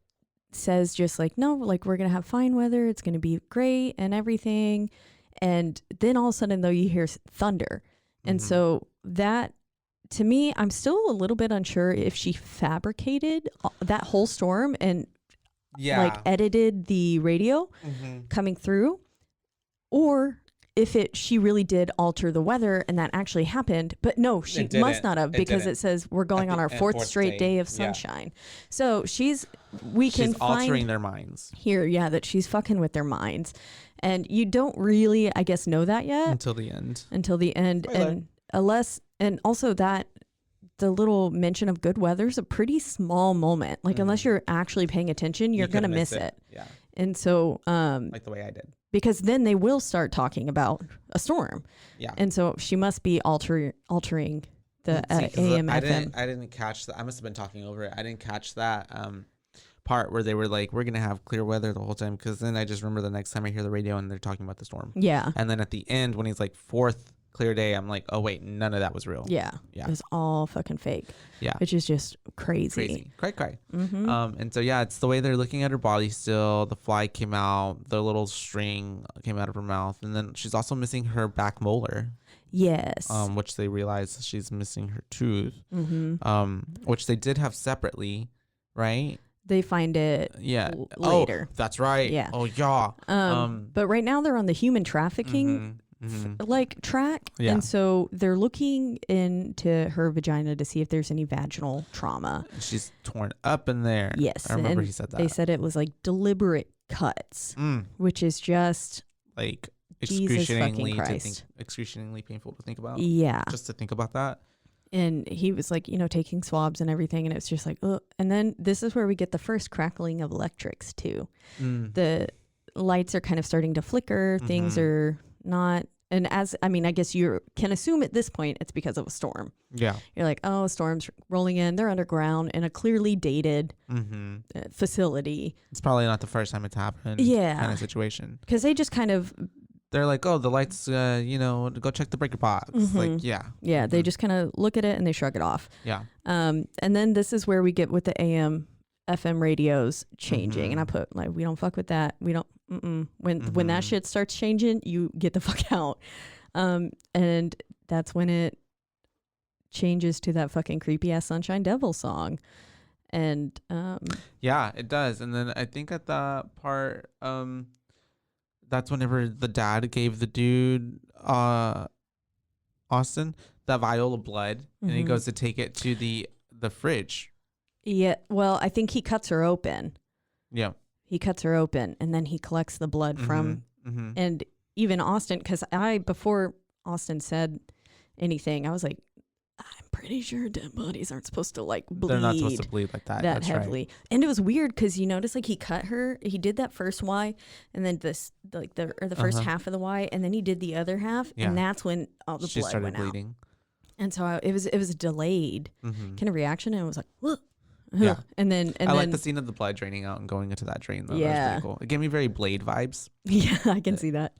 says just like, no, like we're going to have fine weather. It's going to be great and everything. And then all of a sudden, though, you hear thunder. And so that, to me, I'm still a little bit unsure if she fabricated that whole storm and like edited the radio coming through, or if she really did alter the weather and that actually happened. But no, she must not have, because it says we're going on our fourth straight day of sunshine. So she's altering their minds here. Yeah, that she's fucking with their minds. And you don't really, I guess, know that yet. Until the end. And also that the little mention of good weather is a pretty small moment. Like, unless you're actually paying attention, you're going to miss it. Yeah. And so. Like the way I did. Because then they will start talking about a storm. Yeah. And so she must be altering the AM, FM. I didn't catch that. I must have been talking over it. I didn't catch that. Part where they were like, we're gonna have clear weather the whole time, because then I just remember the next time I hear the radio and they're talking about the storm. Yeah. And then at the end, when he's like, fourth clear day, I'm like, oh wait, none of that was real. Yeah. It was all fucking fake. Yeah. Which is just crazy. Cray. And so it's the way they're looking at her body still. The fly came out, the little string came out of her mouth, and then she's also missing her back molar. Yes. Which they realize she's missing her tooth. Which they did have separately, right? They find it later. Oh, that's right. Yeah. Oh, yeah. But right now they're on the human trafficking track. Yeah. And so they're looking into her vagina to see if there's any vaginal trauma. She's torn up in there. Yes. I remember he said that. They said it was like deliberate cuts, which is just like excruciatingly painful to think about. Yeah. Just to think about that. And he was like, taking swabs and everything. And it's just like, ugh. And then this is where we get the first crackling of electrics too. The lights are kind of starting to flicker. Things are not. And I guess you can assume at this point it's because of a storm. Yeah. You're like, oh, storm's rolling in. They're underground in a clearly dated facility. It's probably not the first time it's happened. Yeah. Kind of situation. Because they just kind of. They're like, oh, the lights, go check the breaker box. Like, yeah. Yeah. They just kind of look at it and they shrug it off. Yeah. And then this is where we get with the AM, FM radios changing. And I put, like, we don't fuck with that. We don't. When that shit starts changing, you get the fuck out. And that's when it changes to that fucking creepy ass Sunshine Devil song. And yeah, it does. And then I think at that part, that's whenever the dad gave the dude Austin that vial of blood, and he goes to take it to the fridge. Yeah, well, I think he cuts her open. Yeah. He cuts her open, and then he collects the blood from, and even Austin, because before Austin said anything, I was like, I'm pretty sure dead bodies aren't supposed to like bleed. They're not supposed to bleed like that. That's heavily. Right. And it was weird because you notice like he cut her. He did that first Y, and then the first half of the Y, and then he did the other half, and that's when all the blood went bleeding out. And so it was a delayed kind of reaction, and it was like, whoa. Yeah, and then I like the scene of the blood draining out and going into that drain though. Yeah, that was pretty cool. It gave me very Blade vibes. Yeah, I can see that.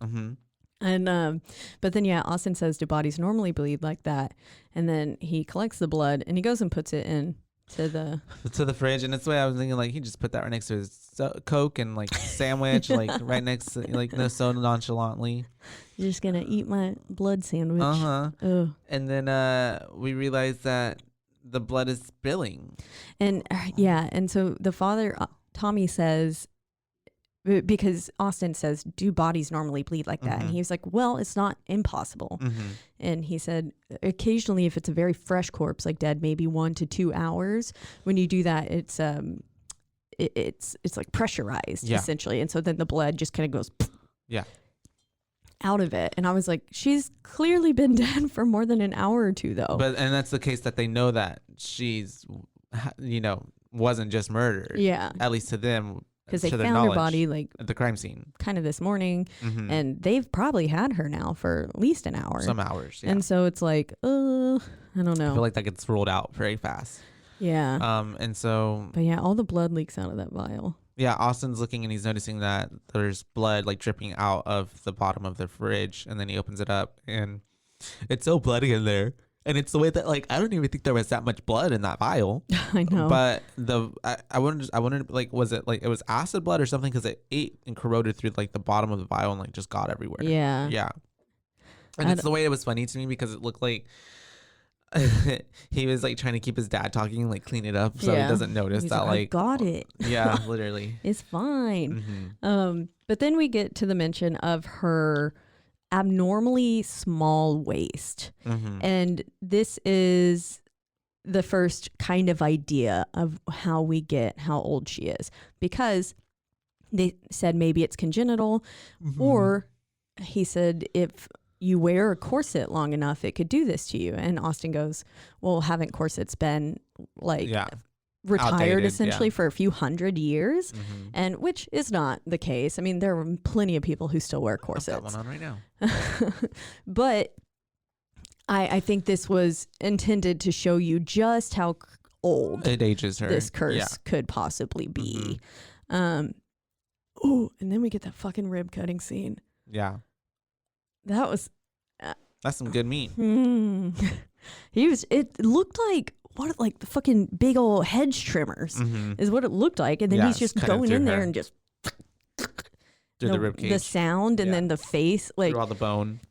And but then Austin says, "Do bodies normally bleed like that?" And then he collects the blood and he goes and puts it in to the fridge. And it's the way I was thinking, like he just put that right next to his Coke and like sandwich, like right next to so nonchalantly. You're just gonna eat my blood sandwich. And then we realized that the blood is spilling. And and so the father, Tommy, says, because Austin says, do bodies normally bleed like that? And he was like, well, it's not impossible. And he said, occasionally if it's a very fresh corpse, like dead, maybe 1 to 2 hours, when you do that, it's like pressurized essentially. And so then the blood just kind of goes out of it. And I was like, she's clearly been dead for more than an hour or two though. And that's the case that they know that she's, wasn't just murdered. Yeah. At least to them. Because they found her body like at the crime scene kind of this morning. And they've probably had her now for at least an hour. Some hours. Yeah. And so it's like, I don't know. I feel like that gets rolled out very fast. Yeah. And so. But yeah, all the blood leaks out of that vial. Yeah, Austin's looking and he's noticing that there's blood like dripping out of the bottom of the fridge, and then he opens it up and it's so bloody in there. And it's the way that like I don't even think there was that much blood in that vial. I know. But I wondered like was it like it was acid blood or something, because it ate and corroded through like the bottom of the vial and like just got everywhere. Yeah. Yeah. And it's the way it was funny to me because it looked like he was like trying to keep his dad talking and like clean it up so he doesn't notice that like I got it. Yeah, literally. It's fine. But then we get to the mention of her abnormally small waist. And this is the first kind of idea of how we get how old she is, because they said maybe it's congenital, or he said if you wear a corset long enough, it could do this to you. And Austin goes, well, haven't corsets been like retired outdated, essentially for a few hundred years? And which is not the case. I mean, there are plenty of people who still wear corsets. I've got one on right now. But I think this was intended to show you just how old it ages her. This curse could possibly be. And then we get that fucking rib cutting scene. Yeah. That was that's some good meat. It looked like the fucking big old hedge trimmers is what it looked like. And then he's just going in there and just through the rib cage. The sound and then the face, like through all the bone.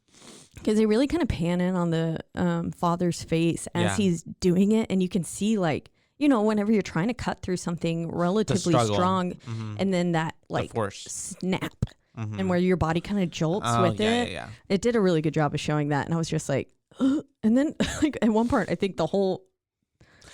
Because they really kind of pan in on the father's face as he's doing it, and you can see like, whenever you're trying to cut through something relatively strong, and then that like snap. And where your body kind of jolts with it. Yeah. It did a really good job of showing that. And I was just like, ugh. And then like at one part, I think the whole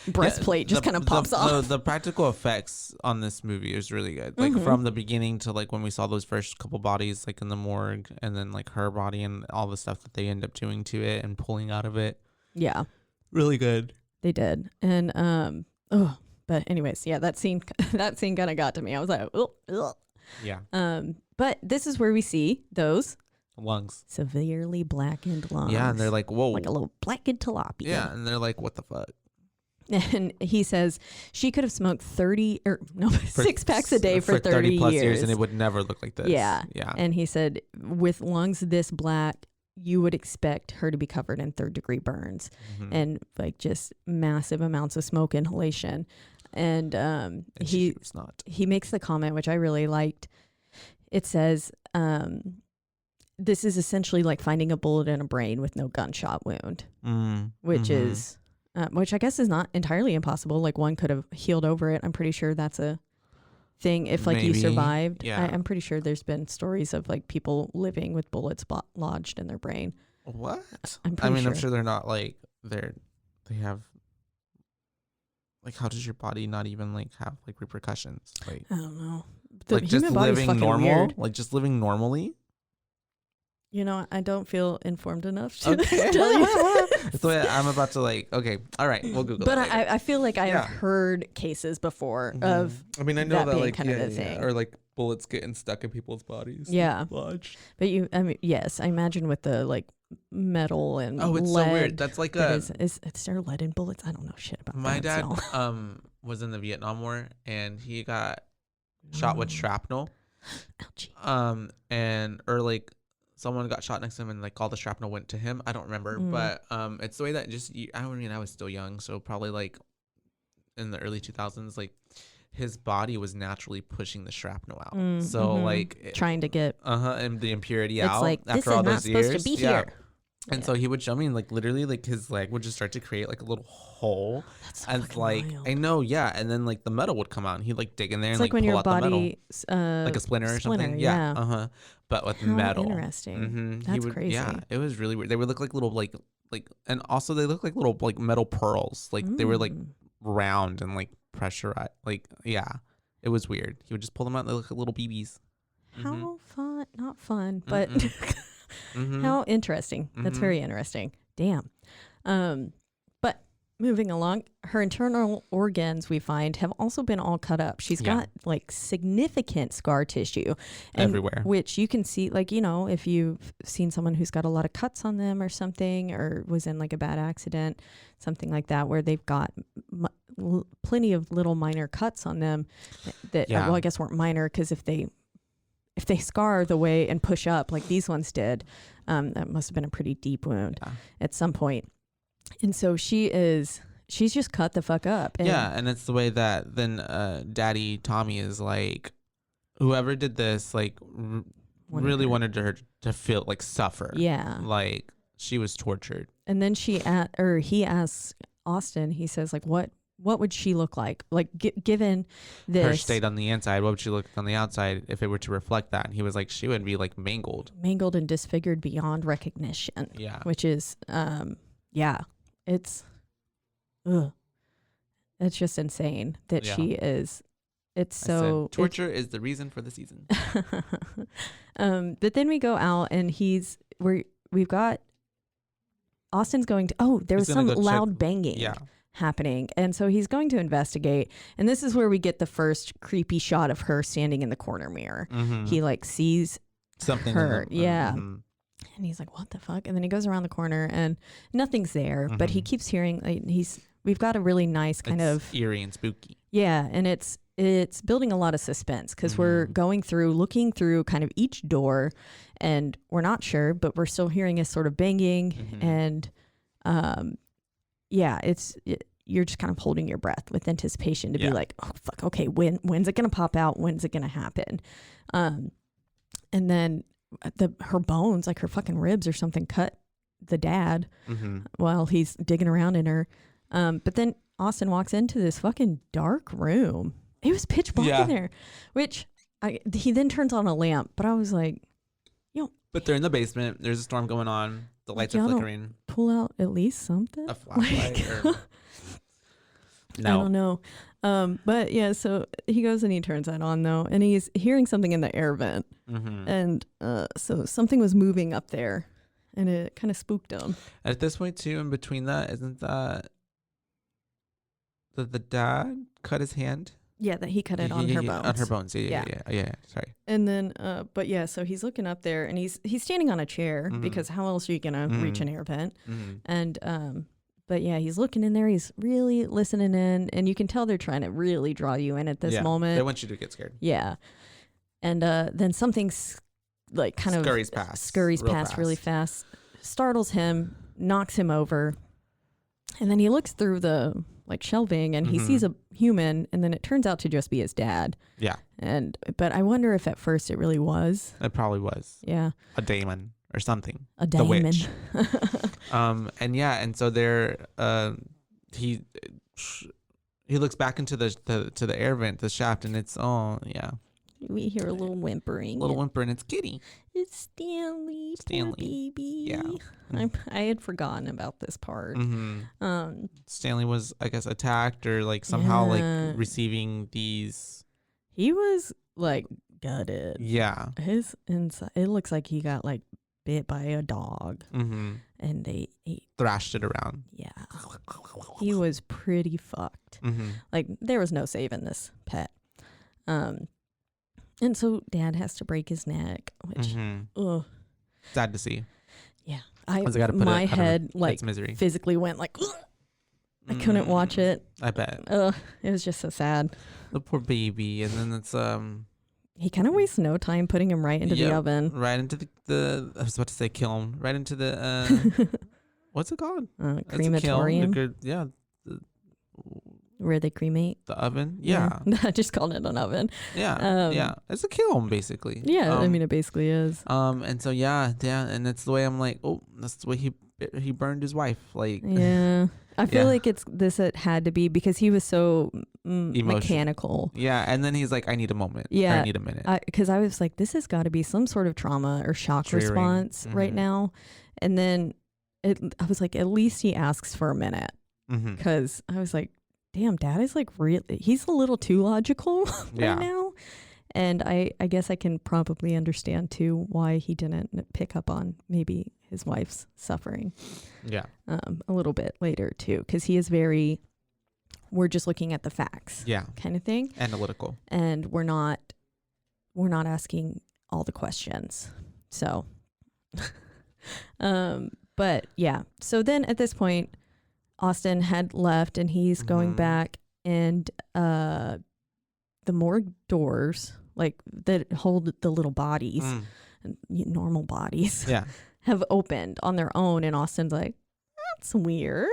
breastplate just kind of pops off. The practical effects on this movie is really good. Like from the beginning to like when we saw those first couple bodies like in the morgue, and then like her body and all the stuff that they end up doing to it and pulling out of it. Yeah. Really good. They did. And but anyways, yeah, that scene kind of got to me. I was like, ugh. Yeah. But this is where we see those lungs, severely blackened lungs. Yeah, and they're like, whoa, like a little blackened tilapia. Yeah, and they're like, what the fuck? And he says she could have smoked 6 packs a day for 30 plus years, and it would never look like this. Yeah. Yeah. And he said with lungs this black, you would expect her to be covered in 3rd-degree burns and like just massive amounts of smoke inhalation. And he makes the comment, which I really liked. It says, this is essentially like finding a bullet in a brain with no gunshot wound, which is... which I guess is not entirely impossible. Like one could have healed over it. I'm pretty sure that's a thing. If like you survived, I'm pretty sure there's been stories of like people living with bullets lodged in their brain. What? I'm sure they're not like they have like, how does your body not even like have like repercussions? Like I don't know. The human just living normal, weird. Like just living normally. You know, I don't feel informed enough to tell you. That's the way I'm about to like, okay, all right, we'll Google it. But I feel like I have heard cases before of I know that being like kind of the thing. Or like bullets getting stuck in people's bodies. Yeah. Lodged. But yes, I imagine with the like metal and it's lead. So weird. That's like is there lead in bullets? I don't know shit about my that. My dad was in the Vietnam War and he got shot with shrapnel. Ouchie. Or like someone got shot next to him and like all the shrapnel went to him. I don't remember, but it's the way that I was still young, so probably like in the early 2000s, like his body was naturally pushing the shrapnel out. So like trying to get and the impurity it's out like, after all those years. Supposed to be here. And so he would show me, and like literally, like his leg would just start to create like a little hole. That's so and like wild. I know, yeah. And then like the metal would come out, and he'd like dig in there it's and like when pull your out body, the metal, like a splinter or something. Yeah. But with metal. Interesting. That's crazy. Yeah, it was really weird. They would look like little like, and also they look like little like metal pearls. Like they were like round and like pressurized. Like it was weird. He would just pull them out. And they look like little BBs. How fun? Not fun, but. How interesting. That's very interesting. Damn. But moving along, her internal organs, we find, have also been all cut up. She's got like significant scar tissue everywhere, which you can see, like, you know, if you've seen someone who's got a lot of cuts on them or something, or was in like a bad accident, something like that, where they've got plenty of little minor cuts on them that, well, I guess weren't minor, because if they scar the way and push up like these ones did, that must have been a pretty deep wound at some point. And so she's just cut the fuck up. And it's the way that then Daddy Tommy is like, whoever did this, like really wanted her to feel like suffer. Yeah. Like she was tortured. And then he asks Austin, he says like, what would she look like? Like, given this... Her state on the inside, what would she look like on the outside if it were to reflect that? And he was like, she would be like mangled. Mangled and disfigured beyond recognition. Yeah. Which is, it's... Ugh. It's just insane that she is... It's so... Torture is the reason for the season. But then we go out and we've got... Austin's going to... Oh, there was some loud banging. Yeah. Happening, and so he's going to investigate, and this is where we get the first creepy shot of her standing in the corner mirror. He like sees something her and he's like, what the fuck? And then he goes around the corner and nothing's there, but he keeps hearing we've got a really nice kind of eerie and spooky, and it's building a lot of suspense, because we're looking through kind of each door, and we're not sure, but we're still hearing a sort of banging, and you're just kind of holding your breath with anticipation to be like, oh fuck, okay, when's it gonna pop out? When's it gonna happen? And then her bones, like her fucking ribs or something, cut the dad while he's digging around in her. But then Austin walks into this fucking dark room. It was pitch black in there, which he then turns on a lamp. But I was like, but they're in the basement. There's a storm going on. The lights are flickering. Pull out at least something. A flashlight. No. I don't know. But yeah, so he goes and he turns that on though, and he's hearing something in the air vent. And so something was moving up there, and it kind of spooked him. At this point, too, in between that, isn't that the dad cut his hand? Yeah, that he cut it on her bones. On her bones. Yeah. Sorry. And then, but yeah, so he's looking up there, and he's standing on a chair because how else are you gonna reach an air vent? And but yeah, he's looking in there. He's really listening in, and you can tell they're trying to really draw you in at this moment. They want you to get scared. Yeah, and then something's like kind of scurries past really fast, startles him, knocks him over, and then he looks through the like shelving and he sees a human, and then it turns out to just be his dad. Yeah. But I wonder if at first it really was. It probably was. Yeah. A daemon or something. A daemon. The witch. And so there he looks back into the air vent, the shaft, and it's we hear a little whimpering. And it's Kitty. It's Stanley. Poor baby. Yeah. I had forgotten about this part. Stanley was, I guess, attacked or like somehow like receiving these. He was like gutted. Yeah. His inside. It looks like he got like bit by a dog, and they thrashed it around. Yeah. He was pretty fucked. Like there was no saving this pet. And so Dad has to break his neck, which, sad to see. Yeah, my head like physically went like, I couldn't watch it. I bet. It was just so sad. The poor baby, and then it's He kind of wastes no time putting him right into the oven. Right into the I was about to say kiln. Right into the what's it called? Crematorium. Where they cremate the oven. Yeah. I just called it an oven. Yeah. It's a kiln basically. Yeah, I mean it basically is. And so yeah, and it's the way I'm like, oh, that's the way he burned his wife. Like I feel like it had to be because he was so mechanical. Yeah, and then he's like, I need a moment. Yeah, I need a minute. Because I was like, this has got to be some sort of trauma or shock response right now. And then I was like, at least he asks for a minute. Because I was like, damn, Dad is like he's a little too logical right now. And I guess I can probably understand too why he didn't pick up on maybe his wife's suffering. Yeah. A little bit later too, because he is we're just looking at the facts. Yeah. Kind of thing. Analytical. And we're not asking all the questions. So, but yeah. So then at this point, Austin had left and he's going back, and the morgue doors, like that hold the little bodies, normal bodies, have opened on their own. And Austin's like, that's weird.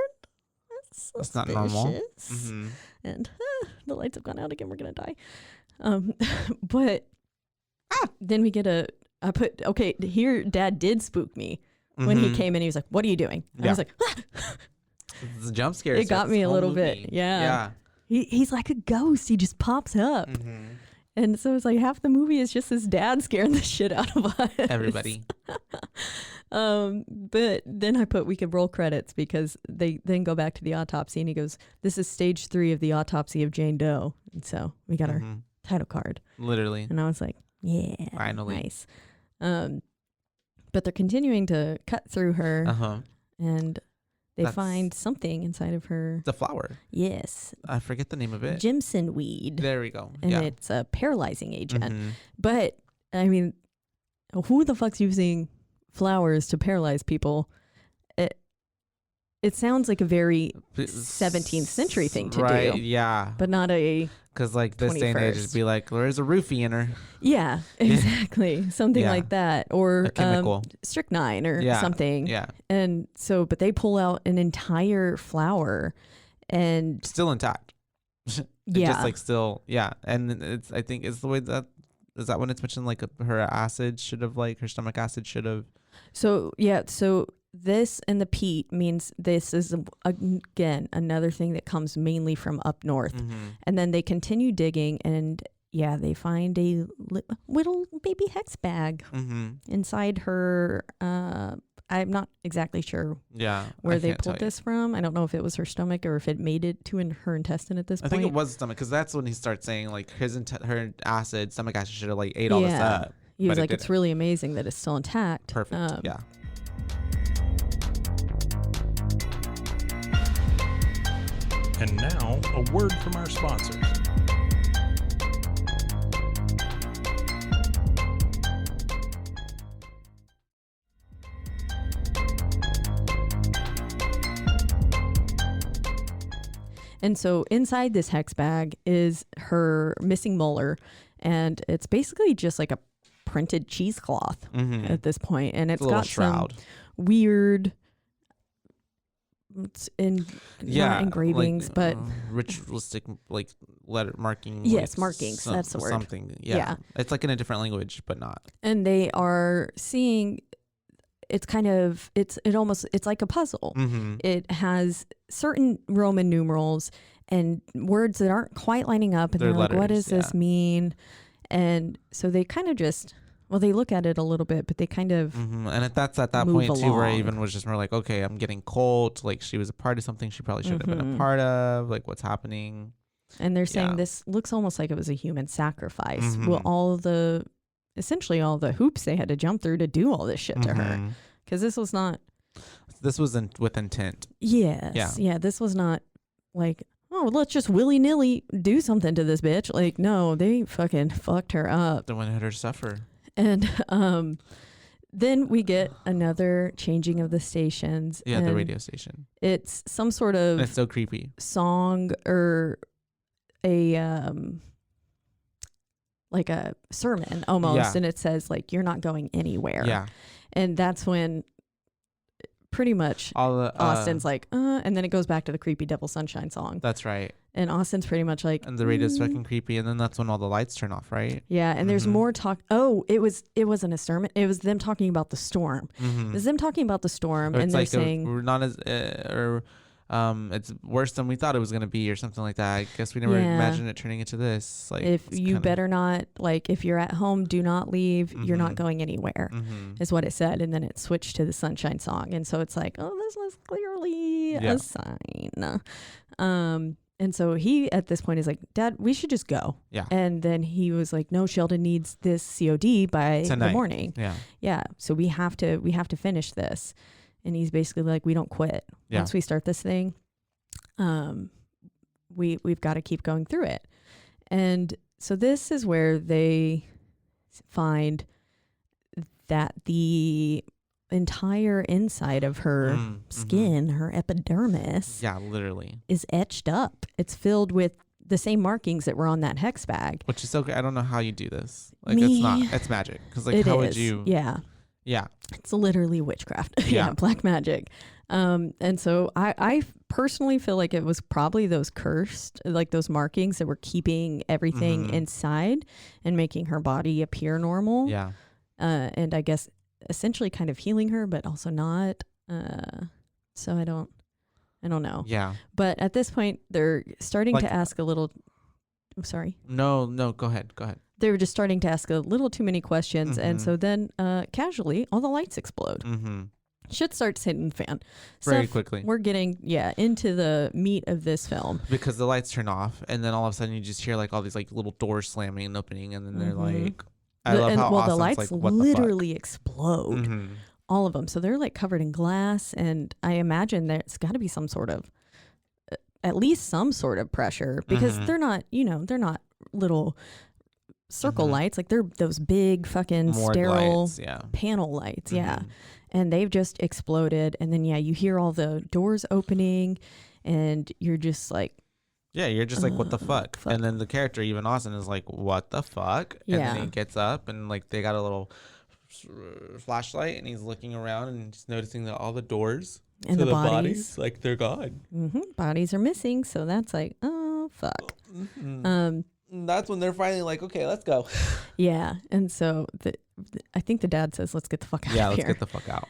That's not normal. And the lights have gone out again. We're going to die. But then we get here Dad did spook me when he came in. He was like, what are you doing? And I was like, the jump scare. It got me a little bit. Yeah. He's like a ghost. He just pops up. And so it's like half the movie is just his dad scaring the shit out of us. Everybody. But then we could roll credits because they then go back to the autopsy and he goes, this is stage 3 of the autopsy of Jane Doe. And so we got our title card. Literally. And I was like, yeah. Finally. Nice. But they're continuing to cut through her. And they find something inside of her. The flower. Yes. I forget the name of it. Jimson weed. There we go. And it's a paralyzing agent. But, I mean, who the fuck's using flowers to paralyze people? It sounds like a very 17th century thing to do. Yeah. But not a... Because like this day and age, it'd be like, there's a roofie in her. Yeah, exactly. Something like that. Or strychnine or something. Yeah. And so, but they pull out an entire flower and... Still intact. Just like still, And I think it's the way that... Is that when it's mentioned like her acid should have like, her stomach acid should have... So this and the peat means this is, again, another thing that comes mainly from up north. And then they continue digging and, they find a little baby hex bag inside her. I'm not exactly sure where they pulled this from. I don't know if it was her stomach or if it made it to her intestine at this point. I think it was stomach because that's when he starts saying like her stomach acid should have like ate all this up. He was like, it's really amazing that it's still intact. Perfect. And now, a word from our sponsors. And so inside this hex bag is her missing molar, and it's basically just like a printed cheesecloth at this point, and it's got some weird not engravings, like, but ritualistic like letter markings. Yes, markings. That's the word. Something. Yeah, it's like in a different language, but not. And they are seeing. It's kind of it's like a puzzle. It has certain Roman numerals and words that aren't quite lining up, and they're like, what does this mean? And so they kind of just they look at it a little bit, but they kind of and that's at that point too where I even was just more like, okay, I'm getting cold. Like she was a part of something she probably should have been a part of. Like what's happening? And they're saying this looks almost like it was a human sacrifice. Well, essentially all the hoops they had to jump through to do all this shit to her, because this was with intent. Yes. Yeah. This was not like, oh, let's just willy-nilly do something to this bitch. Like, no, they fucking fucked her up. They wanted her to suffer. And then we get another changing of the stations. Yeah, the radio station. It's some sort of it's so creepy song or a like a sermon almost, and it says like, you're not going anywhere. Yeah. And that's when pretty much Austin's like, and then it goes back to the creepy Devil Sunshine song. That's right. And Austin's pretty much like, and the radio's fucking creepy, and then that's when all the lights turn off, right? Yeah, and there's more talk. Oh, it wasn't a sermon. It was them talking about the storm. It was them talking about the storm, and they're saying we're not as it's worse than we thought it was going to be, or something like that. I guess we never imagined it turning into this. Like, if you better not, like, if you're at home, do not leave. You're not going anywhere, is what it said. And then it switched to the Sunshine song. And so it's like, oh, this was clearly a sign. And so he, at this point, is like, Dad, we should just go. Yeah. And then he was like, no, Sheldon needs this COD by tonight. The morning. Yeah. Yeah. So we have to finish this. And he's basically like, we don't quit. Yeah. Once we start this thing, we've got to keep going through it. And so this is where they find that the entire inside of her skin, her epidermis, literally, is etched up. It's filled with the same markings that were on that hex bag. Which is okay. I don't know how you do this. Like, it's magic. Because like, how would you? Yeah. Yeah. It's literally witchcraft. Yeah. Black magic. And so I personally feel like it was probably those cursed, like those markings that were keeping everything inside and making her body appear normal. Yeah. And I guess essentially kind of healing her, but also not. So I don't know. Yeah. But at this point, they're starting to ask a little. I'm sorry. No, go ahead. They were just starting to ask a little too many questions. And so then casually, all the lights explode. Shit starts hitting the fan. Very quickly. We're getting, into the meat of this film. Because the lights turn off, and then all of a sudden you just hear like all these like little doors slamming and opening, and then they're like, I love how the lights like, literally explode. All of them. So they're like covered in glass, and I imagine there's got to be some sort of, at least some sort of pressure, because they're not little circle lights. Like, they're those big fucking sterile lights, panel lights. And they've just exploded. And then, you hear all the doors opening, and you're just like, like, what the fuck? And then the character, even Austin, is like, what the fuck? And then he gets up, and like they got a little flashlight, and he's looking around and just noticing that all the doors and the bodies, like, they're gone. Bodies are missing. So that's like, oh fuck. That's when they're finally like, okay, let's go. Yeah. And so I think the dad says, let's get the fuck out of here. Yeah, let's get the fuck out.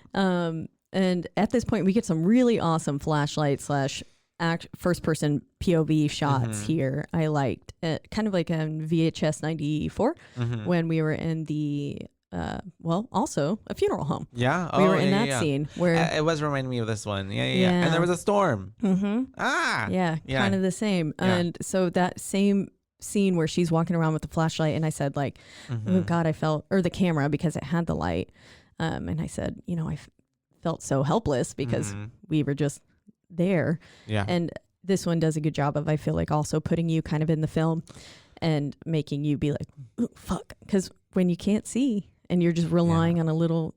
And at this point, we get some really awesome flashlight / first person POV shots here. I liked it, kind of like on VHS 94 when we were in the also a funeral home. Yeah. We were in that scene where it was reminding me of this one. Yeah. And there was a storm. Yeah. Kind of the same. And so that same scene where she's walking around with the flashlight, and I said like, oh God, or the camera, because it had the light. And I said, I felt so helpless because we were just there. Yeah. And this one does a good job of, I feel like, also putting you kind of in the film and making you be like, ooh, fuck. Because when you can't see and you're just relying on a little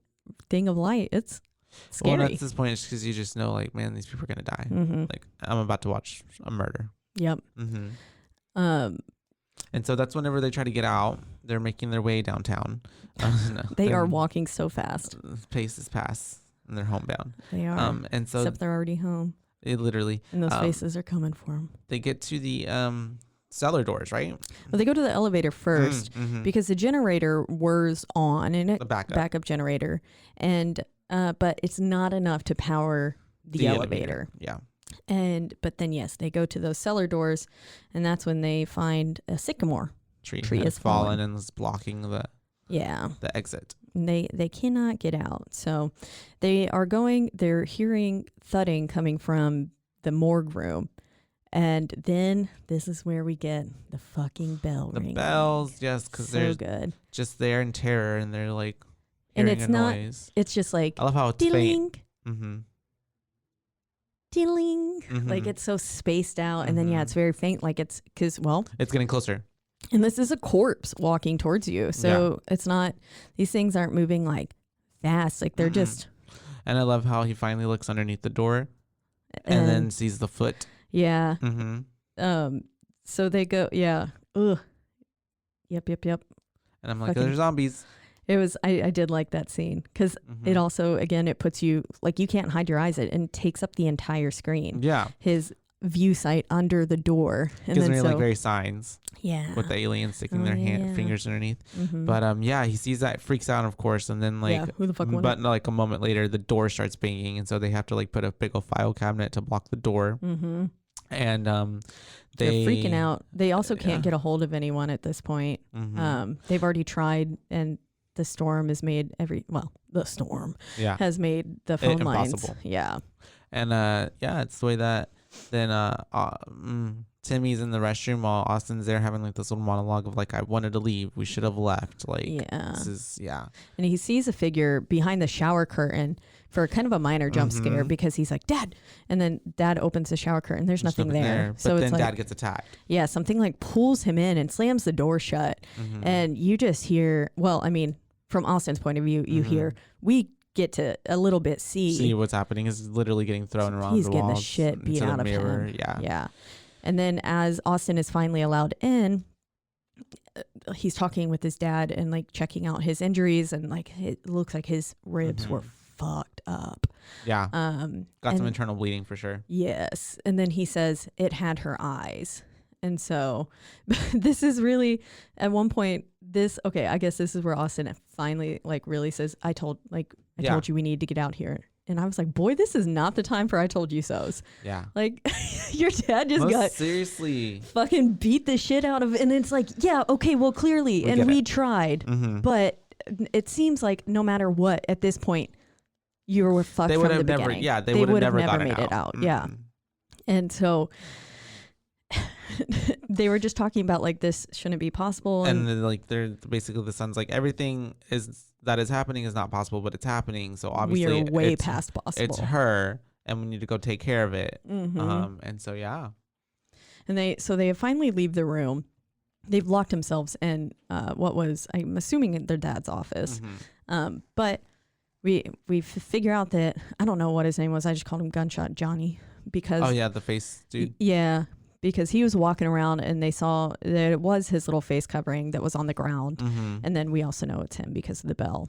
thing of light, it's scary. Well, at this point, it's because you just know, like, man, these people are going to die. Mm-hmm. Like, I'm about to watch a murder. Yep. Mm-hmm. And so that's whenever they try to get out, they're making their way downtown. They are walking so fast. Pace is past, and they're homebound. They are. And so except they're already home. It literally. And those faces are coming for them. They get to the cellar doors, right? Well, they go to the elevator first because the generator whirs on, and it backup generator, and but it's not enough to power the elevator. Yeah. But then yes, they go to those cellar doors, and that's when they find a sycamore tree has fallen and is blocking the exit. And they cannot get out. So they're hearing thudding coming from the morgue room. And then this is where we get the fucking bell ring. The bells, yes, because they're good. Just there in terror, and they're like hearing and it's a not noise. It's just like I love how it's faint. Ding, like it's so spaced out, and then it's very faint, like it's because it's getting closer. And this is a corpse walking towards you, so it's not. These things aren't moving like fast, like they're just. And I love how he finally looks underneath the door, and then sees the foot. Yeah. So they go. Yeah. Ugh. Yep. And I'm like, they're zombies. It was, I did like that scene because it also, again, it puts you, like, you can't hide your eyes, and takes up the entire screen. Yeah. His view sight under the door. And gives me like very signs. Yeah. With the aliens sticking their fingers underneath. But he sees that, freaks out, of course, and then like, who the fuck won but like a moment later, the door starts banging, and so they have to like put a big old file cabinet to block the door. And they're freaking out. They also can't get a hold of anyone at this point. They've already tried, and the storm has made has made the phone lines impossible. Yeah. And it's the way that then Timmy's in the restroom while Austin's there having like this little monologue of like, I wanted to leave, we should have left, like this is and he sees a figure behind the shower curtain for kind of a minor jump scare, because he's like, Dad, and then Dad opens the shower curtain, there's nothing there. So then Dad gets attacked. Yeah, something like pulls him in and slams the door shut, and you just hear, from Austin's point of view, you hear, we get to a little bit see what's happening. Is literally getting thrown around. He's the getting walls the shit beat out of him. Yeah. And then as Austin is finally allowed in, he's talking with his dad and like checking out his injuries, and like it looks like his ribs were fucked up. Yeah. Got some internal bleeding for sure. Yes. And then he says it had her eyes. And so this is really, at one point, I guess this is where Austin finally like really says, I told you we need to get out here. And I was like, boy, this is not the time for I told you so's. Yeah. Like, your dad just got seriously fucking beat the shit out of, and it's like, yeah, okay, well, clearly, we tried, but it seems like no matter what, at this point, you were fucked from the beginning. They would have never made it out. Yeah. And so they were just talking about like, this shouldn't be possible. And then, like, they're basically, the son's like, everything that is happening is not possible, but it's happening. So obviously we are way past possible. It's her, and we need to go take care of it. And so, And they finally leave the room. They've locked themselves in I'm assuming their dad's office. But we figure out that, I don't know what his name was. I just called him Gunshot Johnny because. Oh yeah, the face dude. Yeah, because he was walking around and they saw that it was his little face covering that was on the ground, and then we also know it's him because of the bell.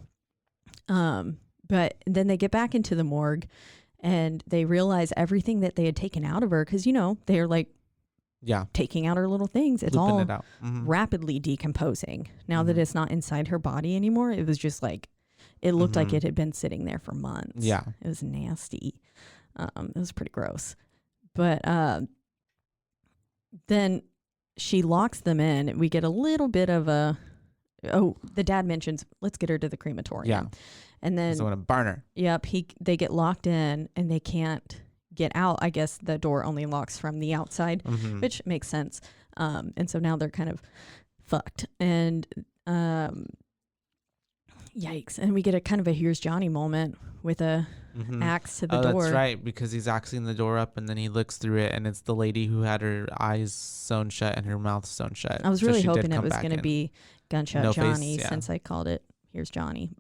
But then they get back into the morgue, and they realize everything that they had taken out of her, because they're like. Yeah. Taking out her little things. It's Looping all it out. rapidly decomposing. Now that it's not inside her body anymore, it was just like, it looked like it had been sitting there for months. Yeah. It was nasty. It was pretty gross. But then she locks them in. We get a little bit of the dad mentions, let's get her to the crematorium. Yeah. And then. So I want to burn her. Yep. They get locked in and they can't get out. I guess the door only locks from the outside, which makes sense. And so now they're kind of fucked. And Yikes. And we get a kind of a Here's Johnny moment with a axe to the door. That's right, because he's axing the door up and then he looks through it and it's the lady who had her eyes sewn shut and her mouth sewn shut. I was really hoping it was going to be Gunshot No Johnny face, yeah. since I called it Here's Johnny.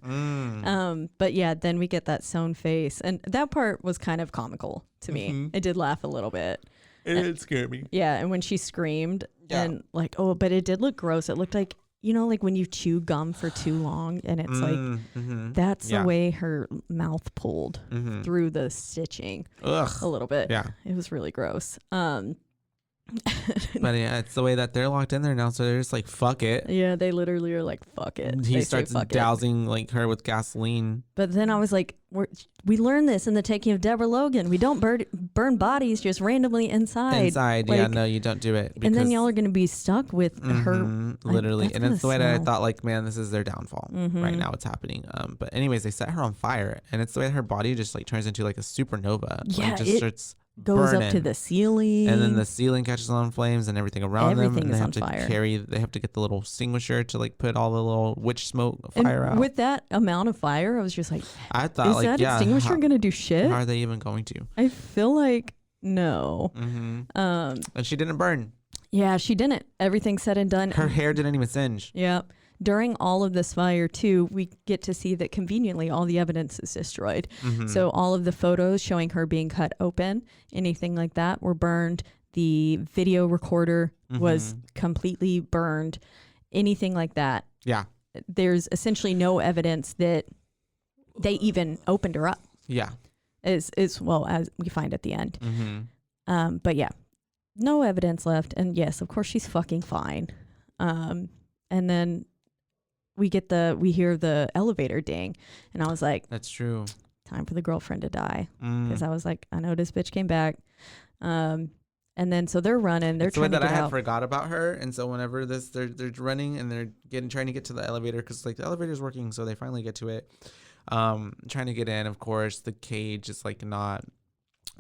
But yeah, then we get that sewn face. And that part was kind of comical to me. I did laugh a little bit. It did scare me. Yeah, and when she screamed and like, oh, but it did look gross. It looked like, you know, like when you chew gum for too long and it's like, that's the way her mouth pulled through the stitching a little bit. Yeah. It was really gross. But yeah, it's the way that they're locked in there now. So they're just like, fuck it. Yeah, they literally are like, fuck it. He They starts say, "Fuck it." dousing like her with gasoline. But then I was like, we learned this in the taking of Deborah Logan. We don't burn bodies just randomly inside. Like, yeah, no, you don't do it. And then y'all are going to be stuck with her. Literally. Like, and it's the way that I smell. thought, like, man, this is their downfall. Right now it's happening. But anyways, they set her on fire. And it's the way her body just like turns into like a supernova. Yeah, Like, just starts goes burning. up to the ceiling. And then the ceiling catches on flames and everything around them. Everything And they is have on to fire. they have to get the little extinguisher to like put all the little witch smoke And fire out. with that amount of fire, I was just like, I thought, is like, that yeah, extinguisher going to do shit? how are they even going to? I feel like no. And she didn't burn. Yeah, she didn't. Everything said and done. Her hair didn't even singe. Yeah. During all of this fire, too, we get to see that conveniently all the evidence is destroyed. So all of the photos showing her being cut open, anything like that, were burned. The video recorder was completely burned. Anything like that. Yeah. There's essentially no evidence that they even opened her up. Yeah. As well as we find at the end. But yeah, no evidence left. And yes, of course, she's fucking fine. And then we hear the elevator ding, and I was like, that's true. Time for the girlfriend to die. Because I was like, I know this bitch came back. And then so they're running, they're trying to get out. I had forgot about her, and so whenever they're running and they're trying to get to the elevator, because like the elevator's working, so they finally get to it. Trying to get in, of course, the cage is like not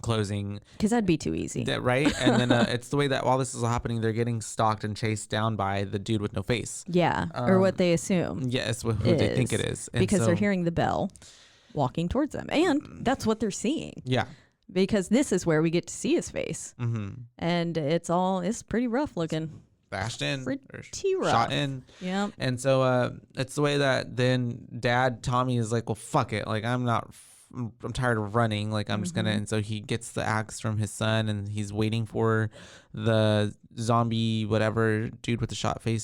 closing, because that'd be too easy, right? And then it's the way that while this is happening, they're getting stalked and chased down by the dude with no face. Yeah, or what they assume. Yes, what they think it is, and because they're hearing the bell walking towards them, and that's what they're seeing. Yeah, because this is where we get to see his face, and it's pretty rough looking. Bashed in, pretty rough. Shot in. Yeah. And so it's the way that then Dad Tommy is like, well, fuck it, like I'm tired of running, like I'm just gonna. And so he gets the axe from his son, and he's waiting for the zombie whatever dude with the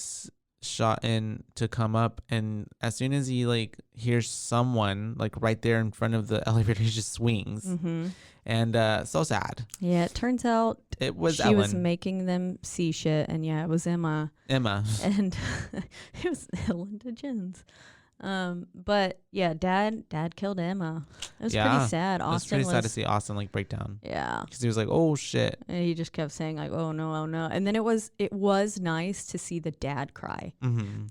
shot in to come up. And as soon as he like hears someone like right there in front of the elevator, he just swings. And so sad. Yeah, it turns out it was she Ellen. was making them see shit, and yeah, it was Emma, and it was Ellen DeGeneres. But yeah, Dad killed Emma. It was pretty sad. Austin, it was pretty sad to see Austin like break down. Yeah, because he was like, "Oh shit!" And he just kept saying like, "Oh no, oh no." And then it was nice to see the dad cry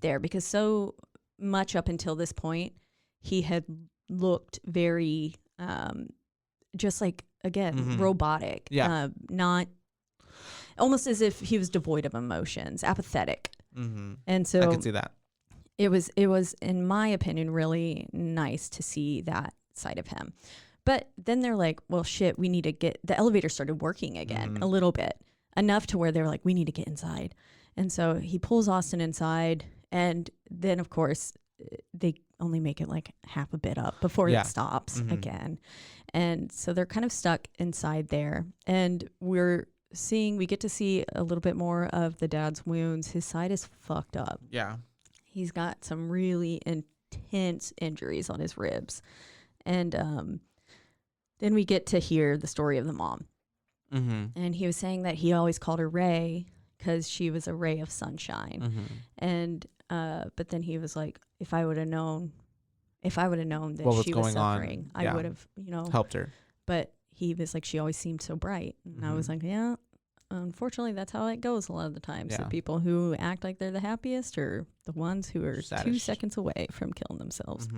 there, because so much up until this point, he had looked very just like, again, robotic. Yeah. Not almost as if he was devoid of emotions, apathetic. And so I could see that. It was, in my opinion, really nice to see that side of him. But then they're like, well, shit, we need to get, the elevator started working again a little bit, enough to where they're like, we need to get inside. And so he pulls Austin inside. And then, of course, they only make it like half a bit up before it stops again. And so they're kind of stuck inside there. And we get to see a little bit more of the dad's wounds. His side is fucked up. Yeah. He's got some really intense injuries on his ribs. And then we get to hear the story of the mom. And he was saying that he always called her Ray because she was a ray of sunshine. And but then he was like, if I would have known that she was suffering, I would have, helped her. But he was like, she always seemed so bright. And I was like, yeah, unfortunately, that's how it goes a lot of the times. Yeah. The people who act like they're the happiest are the ones who are Saddest. 2 seconds away from killing themselves.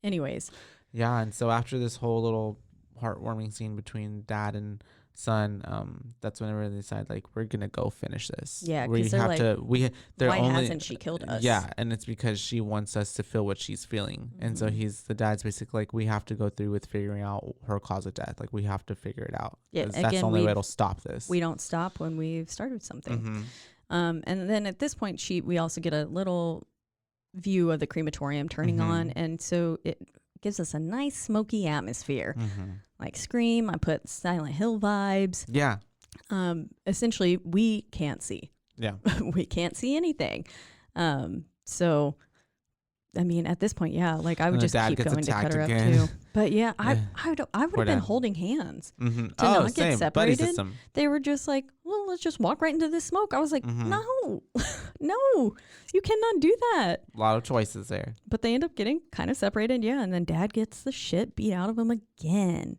Anyways. Yeah, and so after this whole little heartwarming scene between Dad and son, that's whenever they decide like we're gonna go finish this. Yeah, we because they're have like, to. They're why only, hasn't she killed us? Yeah, and it's because she wants us to feel what she's feeling, and so the dad's basically like, we have to go through with figuring out her cause of death. Like we have to figure it out. Yeah, that's the only way it'll stop this. We don't stop when we've started something. And then at this point, we also get a little view of the crematorium turning on, and so it gives us a nice smoky atmosphere. Like Scream, I put Silent Hill vibes. Yeah. Essentially, we can't see. Yeah. We can't see anything. So, I mean, at this point, yeah, like I would just keep going to cut her up too. But yeah, I would have been holding hands to not get separated. They were just like, well, let's just walk right into this smoke. I was like, no, no, you cannot do that. A lot of choices there. But they end up getting kind of separated, yeah. And then Dad gets the shit beat out of him again.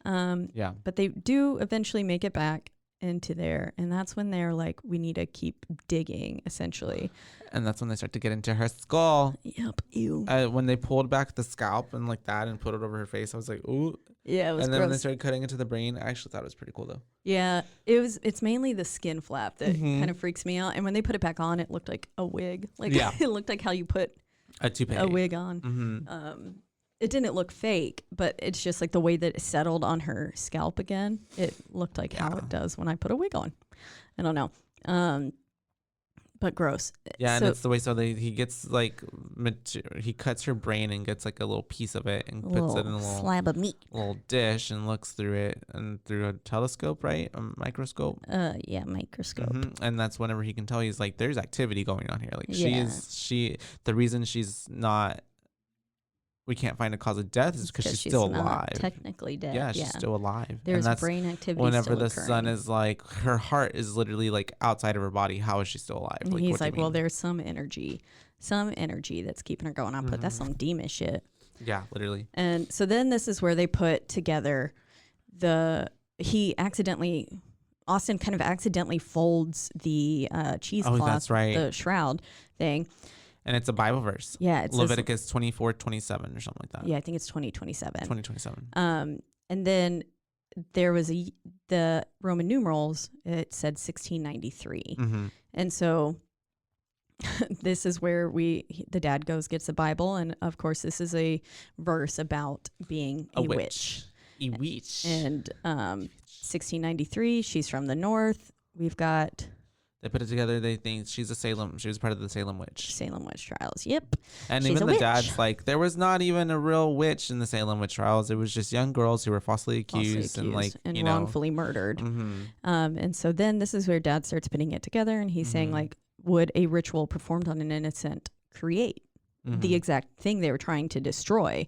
Yeah. But they do eventually make it back into there, and that's when they're like, we need to keep digging, essentially. And that's when they start to get into her skull. Yep. Ew. When they pulled back the scalp and like that and put it over her face, I was like, ooh. Yeah, it was And then gross. when they started cutting into the brain, I actually thought it was pretty cool though. Yeah, it's mainly the skin flap that kind of freaks me out. And when they put it back on, it looked like a wig. Like it looked like how you put a toupee, a wig on. It didn't look fake, but it's just like the way that it settled on her scalp again. It looked like how it does when I put a wig on. I don't know. But gross. Yeah, and it's the way he gets like he cuts her brain and gets like a little piece of it and puts it in a little slab of meat, little dish, and looks through it and through a telescope, right? A microscope. Yeah, microscope. And that's whenever he can tell, he's like, there's activity going on here. Like the reason she's not. We can't find a cause of death is because she's still alive. Technically dead. Yeah, she's still alive. There's brain activity. Whenever the occurring. son is like, her heart is literally like outside of her body. How is she still alive? And he's like, well, there's some energy that's keeping her going on. But that's some demon shit. Yeah, literally. And so then this is where they put together Austin kind of accidentally folds the cheesecloth, that's right, the shroud thing. And it's a Bible verse. Yeah. It's Leviticus 24:27 or something like that. Yeah, I think it's 20:27. 20:27. And then there was the Roman numerals, it said 1693. And so this is where the dad gets the Bible. And of course, this is a verse about being a witch. A witch. And 1693, she's from the north. We've got... They put it together. They think she was part of the Salem witch. Salem witch trials. Yep. And even the dad's like, there was not even a real witch in the Salem witch trials. It was just young girls who were falsely accused and wrongfully murdered. And so then this is where Dad starts putting it together, and he's saying like, would a ritual performed on an innocent create the exact thing they were trying to destroy?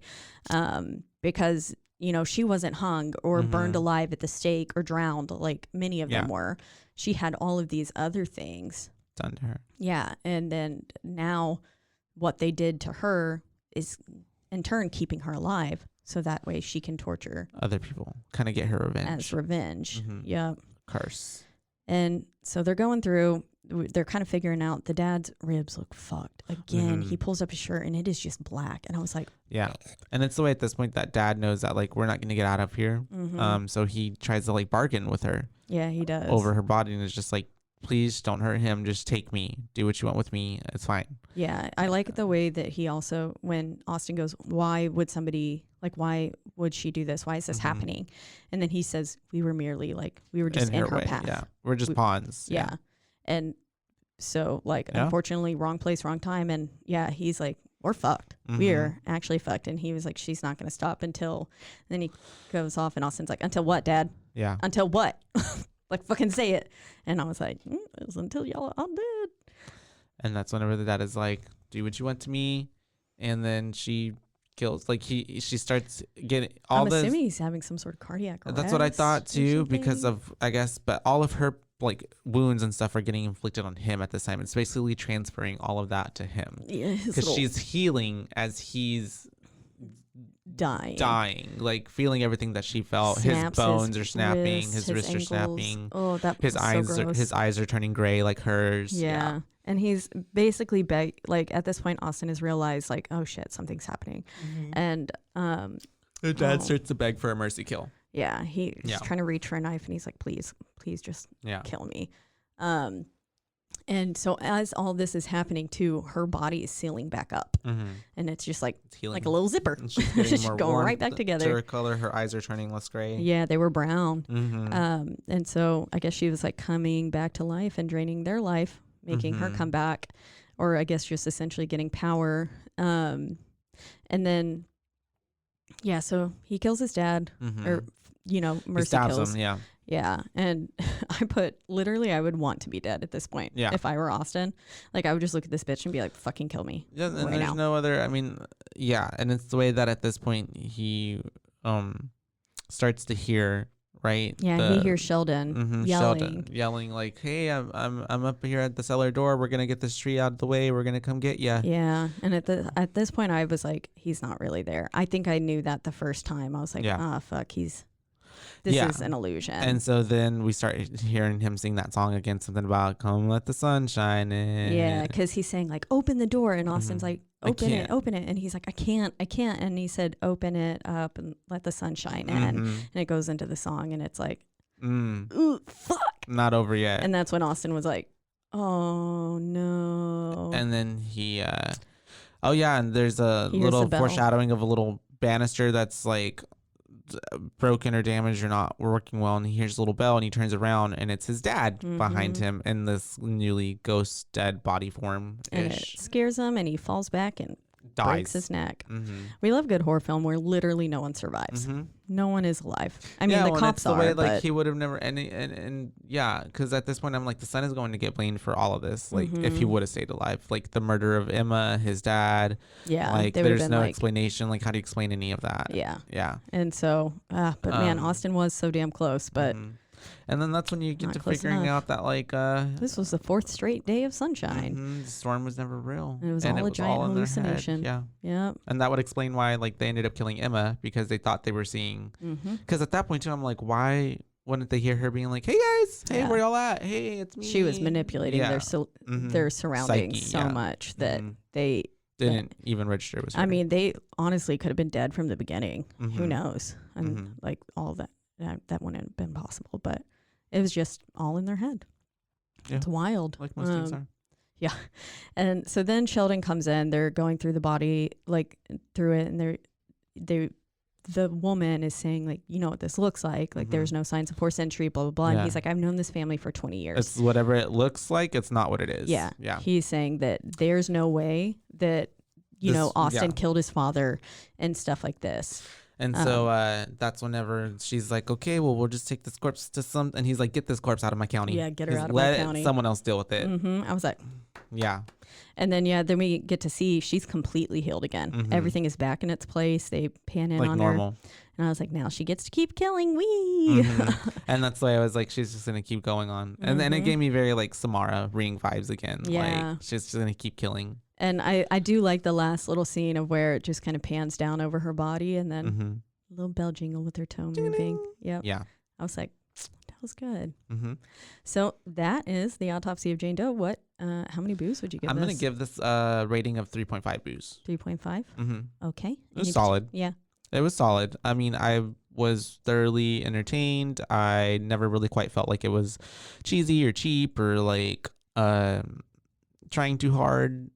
Because she wasn't hung or burned alive at the stake or drowned like many of them were. She had all of these other things done to her. Yeah. And then now what they did to her is in turn keeping her alive. So that way she can torture other people, kind of get her revenge. As revenge. Yep. Curse. And so they're going through, they're kind of figuring out the dad's ribs look fucked. Again, he pulls up his shirt and it is just black. And I was like, yeah. And it's the way at this point that dad knows that like, we're not going to get out of here. So he tries to like bargain with her. Yeah, he does. Over her body, and it's just like, please don't hurt him. Just take me. Do what you want with me. It's fine. Yeah. I like the way that he also, when Austin goes, why would she do this? Why is this happening? And then he says, we were just in her path. Yeah. We're just pawns. Yeah. And so unfortunately, wrong place, wrong time. And yeah, he's like, we're fucked. We're actually fucked. And he was like, she's not going to stop until, and then he goes off and Austin's like, until what, Dad? Yeah. Until what? Like, fucking say it. And I was like, it was until y'all are all dead. And that's whenever the dad is like, do what you want to me. And then she kills, like she starts getting all this. I'm assuming he's having some sort of cardiac arrest. That's what I thought too, because of, I guess, but all of her like wounds and stuff are getting inflicted on him at this time. It's basically transferring all of that to him. Yeah. Because she's healing as he's dying, like feeling everything that she felt. His bones are snapping, his wrists are snapping. Oh, his eyes are turning gray like hers. Yeah. And he's basically at this point Austin has realized like, oh shit, something's happening. And the dad starts to beg for a mercy kill. Yeah, he's trying to reach for a knife, and he's like, please just kill me. And so as all this is happening too, her body is sealing back up, and it's just like a little zipper. She's just going right back together. To her color, her eyes are turning less gray. Yeah, they were brown. And so I guess she was like coming back to life and draining their life, making her come back, or I guess just essentially getting power. And then, so he kills his dad, or Mercy kills him. Yeah. And I put, literally, I would want to be dead at this point. Yeah. If I were Austin. Like, I would just look at this bitch and be like, fucking kill me. Yeah, and there's no other, and it's the way that at this point he starts to hear, right? Yeah, he hears Sheldon yelling. Sheldon yelling like, hey, I'm up here at the cellar door. We're going to get this tree out of the way. We're going to come get you. Yeah. And at this point, I was like, he's not really there. I think I knew that the first time. I was like, fuck, this is an illusion. And so then we start hearing him sing that song again, something about come let the sun shine in. Yeah, because he's saying like, open the door. And Austin's like, open it. And he's like, I can't. And he said, open it up and let the sun shine in. And it goes into the song and it's like, ooh, fuck. Not over yet. And that's when Austin was like, oh no. And then he, and there's a little foreshadowing of a little banister that's like broken or damaged or not working well, and he hears a little bell and he turns around and it's his dad behind him in this newly ghost dead body form, and it scares him and he falls back and breaks his neck. We love good horror film where literally no one survives. No one is alive. I mean, the cops are, the way, like, he would have never, and because at this point I'm like, the son is going to get blamed for all of this, like if he would have stayed alive, like the murder of Emma, his dad. Like there's no explanation, like how do you explain any of that? And so but man, Austin was so damn close, but and then that's when you get to figuring out that like this was the 4th straight day of sunshine. The storm was never real. And it was all a giant hallucination. Yeah. And that would explain why like they ended up killing Emma, because they thought they were seeing, because at that point too, I'm like, why wouldn't they hear her being like, hey guys, hey, where y'all at? Hey, it's me. She was manipulating their surroundings so much that they didn't even register it was her. I mean, they honestly could have been dead from the beginning. Who knows? And like all that wouldn't have been possible, but it was just all in their head. It's wild. Like most things are. Yeah. And so then Sheldon comes in, they're going through the body, like through it, and the woman is saying like, you know what this looks like there's no signs of forced entry, blah blah blah. And he's like, I've known this family for 20 years. It's whatever it looks like, it's not what it is. Yeah. He's saying that there's no way that Austin killed his father and stuff like this. And so that's whenever she's like, okay, well, we'll just take this corpse to some, and he's like, get this corpse out of my county. Yeah, get her out of my county. Let someone else deal with it. I was like, yeah. And then then we get to see she's completely healed again. Everything is back in its place. They pan in on normal. her. And I was like, now she gets to keep killing. Wee. And that's why I was like, she's just gonna keep going on. And then it gave me very like Samara Ring vibes again. Yeah. Like she's just gonna keep killing. And I do like the last little scene of where it just kind of pans down over her body and then a little bell jingle with her toe moving. Yep. Yeah. I was like, that was good. So that is the Autopsy of Jane Doe. What? How many boos would you give this? I'm going to give this rating of 3.5 boos. 3.5? Okay. It was solid. Yeah. It was solid. I mean, I was thoroughly entertained. I never really quite felt like it was cheesy or cheap or like trying too hard.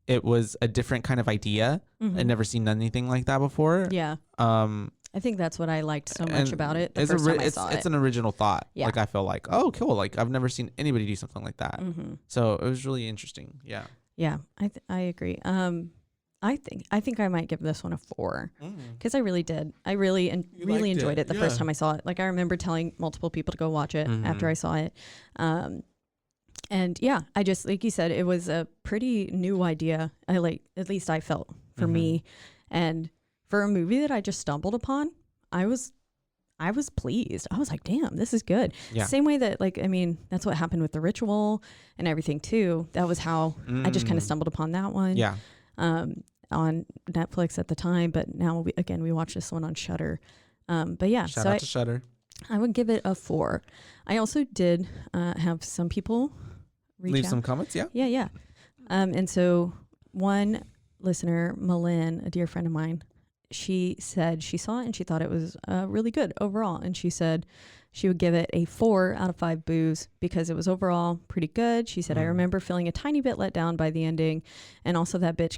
It was a different kind of idea. I'd never seen anything like that before. Yeah. I think that's what I liked so much about it. The first time I saw it. It's an original thought. Yeah. Like I feel like, oh, cool. Like I've never seen anybody do something like that. So it was really interesting. Yeah. Yeah, I agree. I think I might give this one a 4 because I really did. I really enjoyed it the first time I saw it. Like I remember telling multiple people to go watch it after I saw it. And yeah, I just, like you said, it was a pretty new idea. At least I felt for me. And for a movie that I just stumbled upon, I was pleased. I was like, damn, this is good. Yeah. Same way that, like, I mean, that's what happened with The Ritual and everything too. That was how I just kind of stumbled upon that one. Yeah. On Netflix at the time, but now we watch this one on Shudder. But yeah, shout out to Shudder. I would give it a 4. I also did have some people leave some comments. Yeah. And so one listener, Malin, a dear friend of mine, she said she saw it and she thought it was really good overall. And she said she would give it a 4 out of 5 boos because it was overall pretty good. She said, I remember feeling a tiny bit let down by the ending. And also that bitch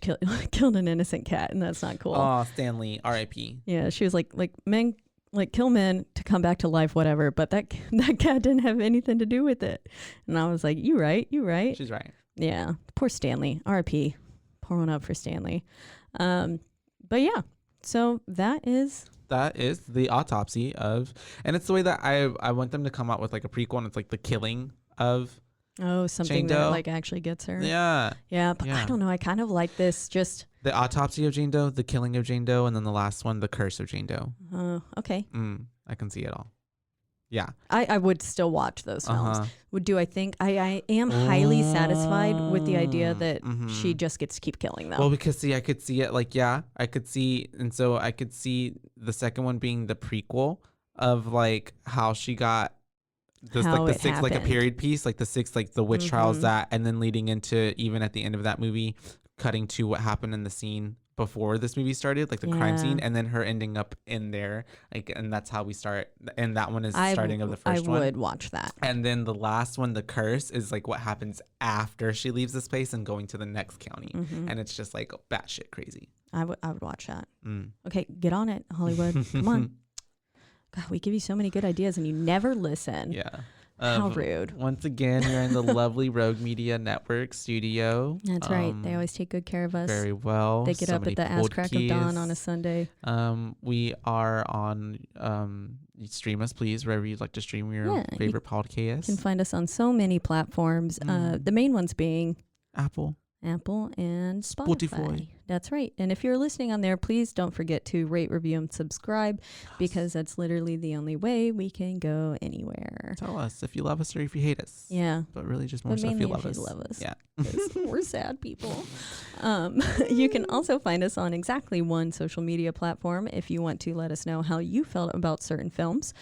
killed an innocent cat, and that's not cool. Oh, Stanley, R.I.P. Yeah, she was like men, like kill men to come back to life, whatever. But that cat didn't have anything to do with it. And I was like, you right. She's right. Yeah, poor Stanley, R.I.P. Pour one up for Stanley. But yeah, so that is the autopsy of, and it's the way that I want them to come out with like a prequel, and it's like the killing of something that like actually gets her. Yeah, but I don't know, I kind of like this, just the autopsy of Jane Doe, the killing of Jane Doe, and then the last one, the curse of Jane Doe. Okay. I can see it all. Yeah, I would still watch those films. Do I think I am highly satisfied with the idea that she just gets to keep killing them? Well, because I could see it like, I could see, and so I could see the second one being the prequel of like how she got this, like the 6, like a period piece, like the 6, like the witch trials, that, and then leading into even at the end of that movie, cutting to what happened in the scene before this movie started, like the crime scene, and then her ending up in there, like, and that's how we start. And that one is starting of the first one. I would watch that. And then the last one, the curse, is like what happens after she leaves this place and going to the next county, and it's just like batshit crazy. I would watch that. Okay, get on it, Hollywood. Come on. God, we give you so many good ideas and you never listen. Yeah. How rude. Once again, you're in the lovely Rogue Media Network studio. That's right. They always take good care of us. Very well. They get up at the ass crack of dawn on a Sunday. We are on, stream us, please, wherever you'd like to stream your favorite podcast. You can find us on so many platforms. The main ones being Apple and Spotify. That's right. And if you're listening on there, please don't forget to rate, review, and subscribe, because that's literally the only way we can go anywhere. Tell us if you love us or if you hate us. Yeah. But really just more so if you love us. Yeah. We're sad people. You can also find us on exactly one social media platform if you want to let us know how you felt about certain films.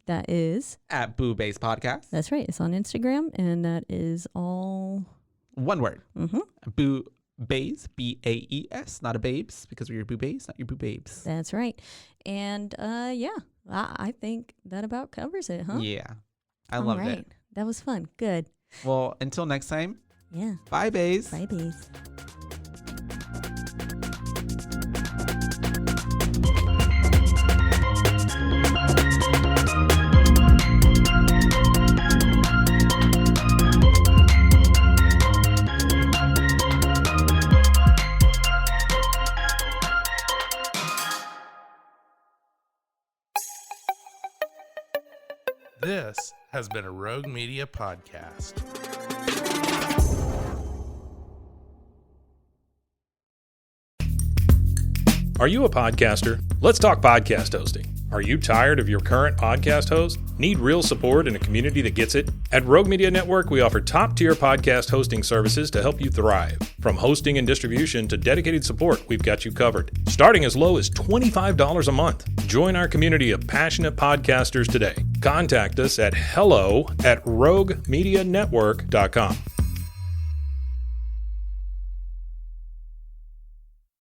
That is at BooBaes Podcast. That's right. It's on Instagram, and that is all one word. BooBaes, BAES, not a babes, because we're your BooBaes, not your BooBabes. That's right. And I think that about covers it, huh? Yeah. I loved it. That was fun. Good. Well, until next time. Yeah. Bye, Baes. Bye, Baes. This has been a Rogue Media podcast. Are you a podcaster? Let's talk podcast hosting. Are you tired of your current podcast host? Need real support in a community that gets it? At Rogue Media Network, we offer top-tier podcast hosting services to help you thrive. From hosting and distribution to dedicated support, we've got you covered. Starting as low as $25 a month. Join our community of passionate podcasters today. Contact us at hello@roguemedianetwork.com.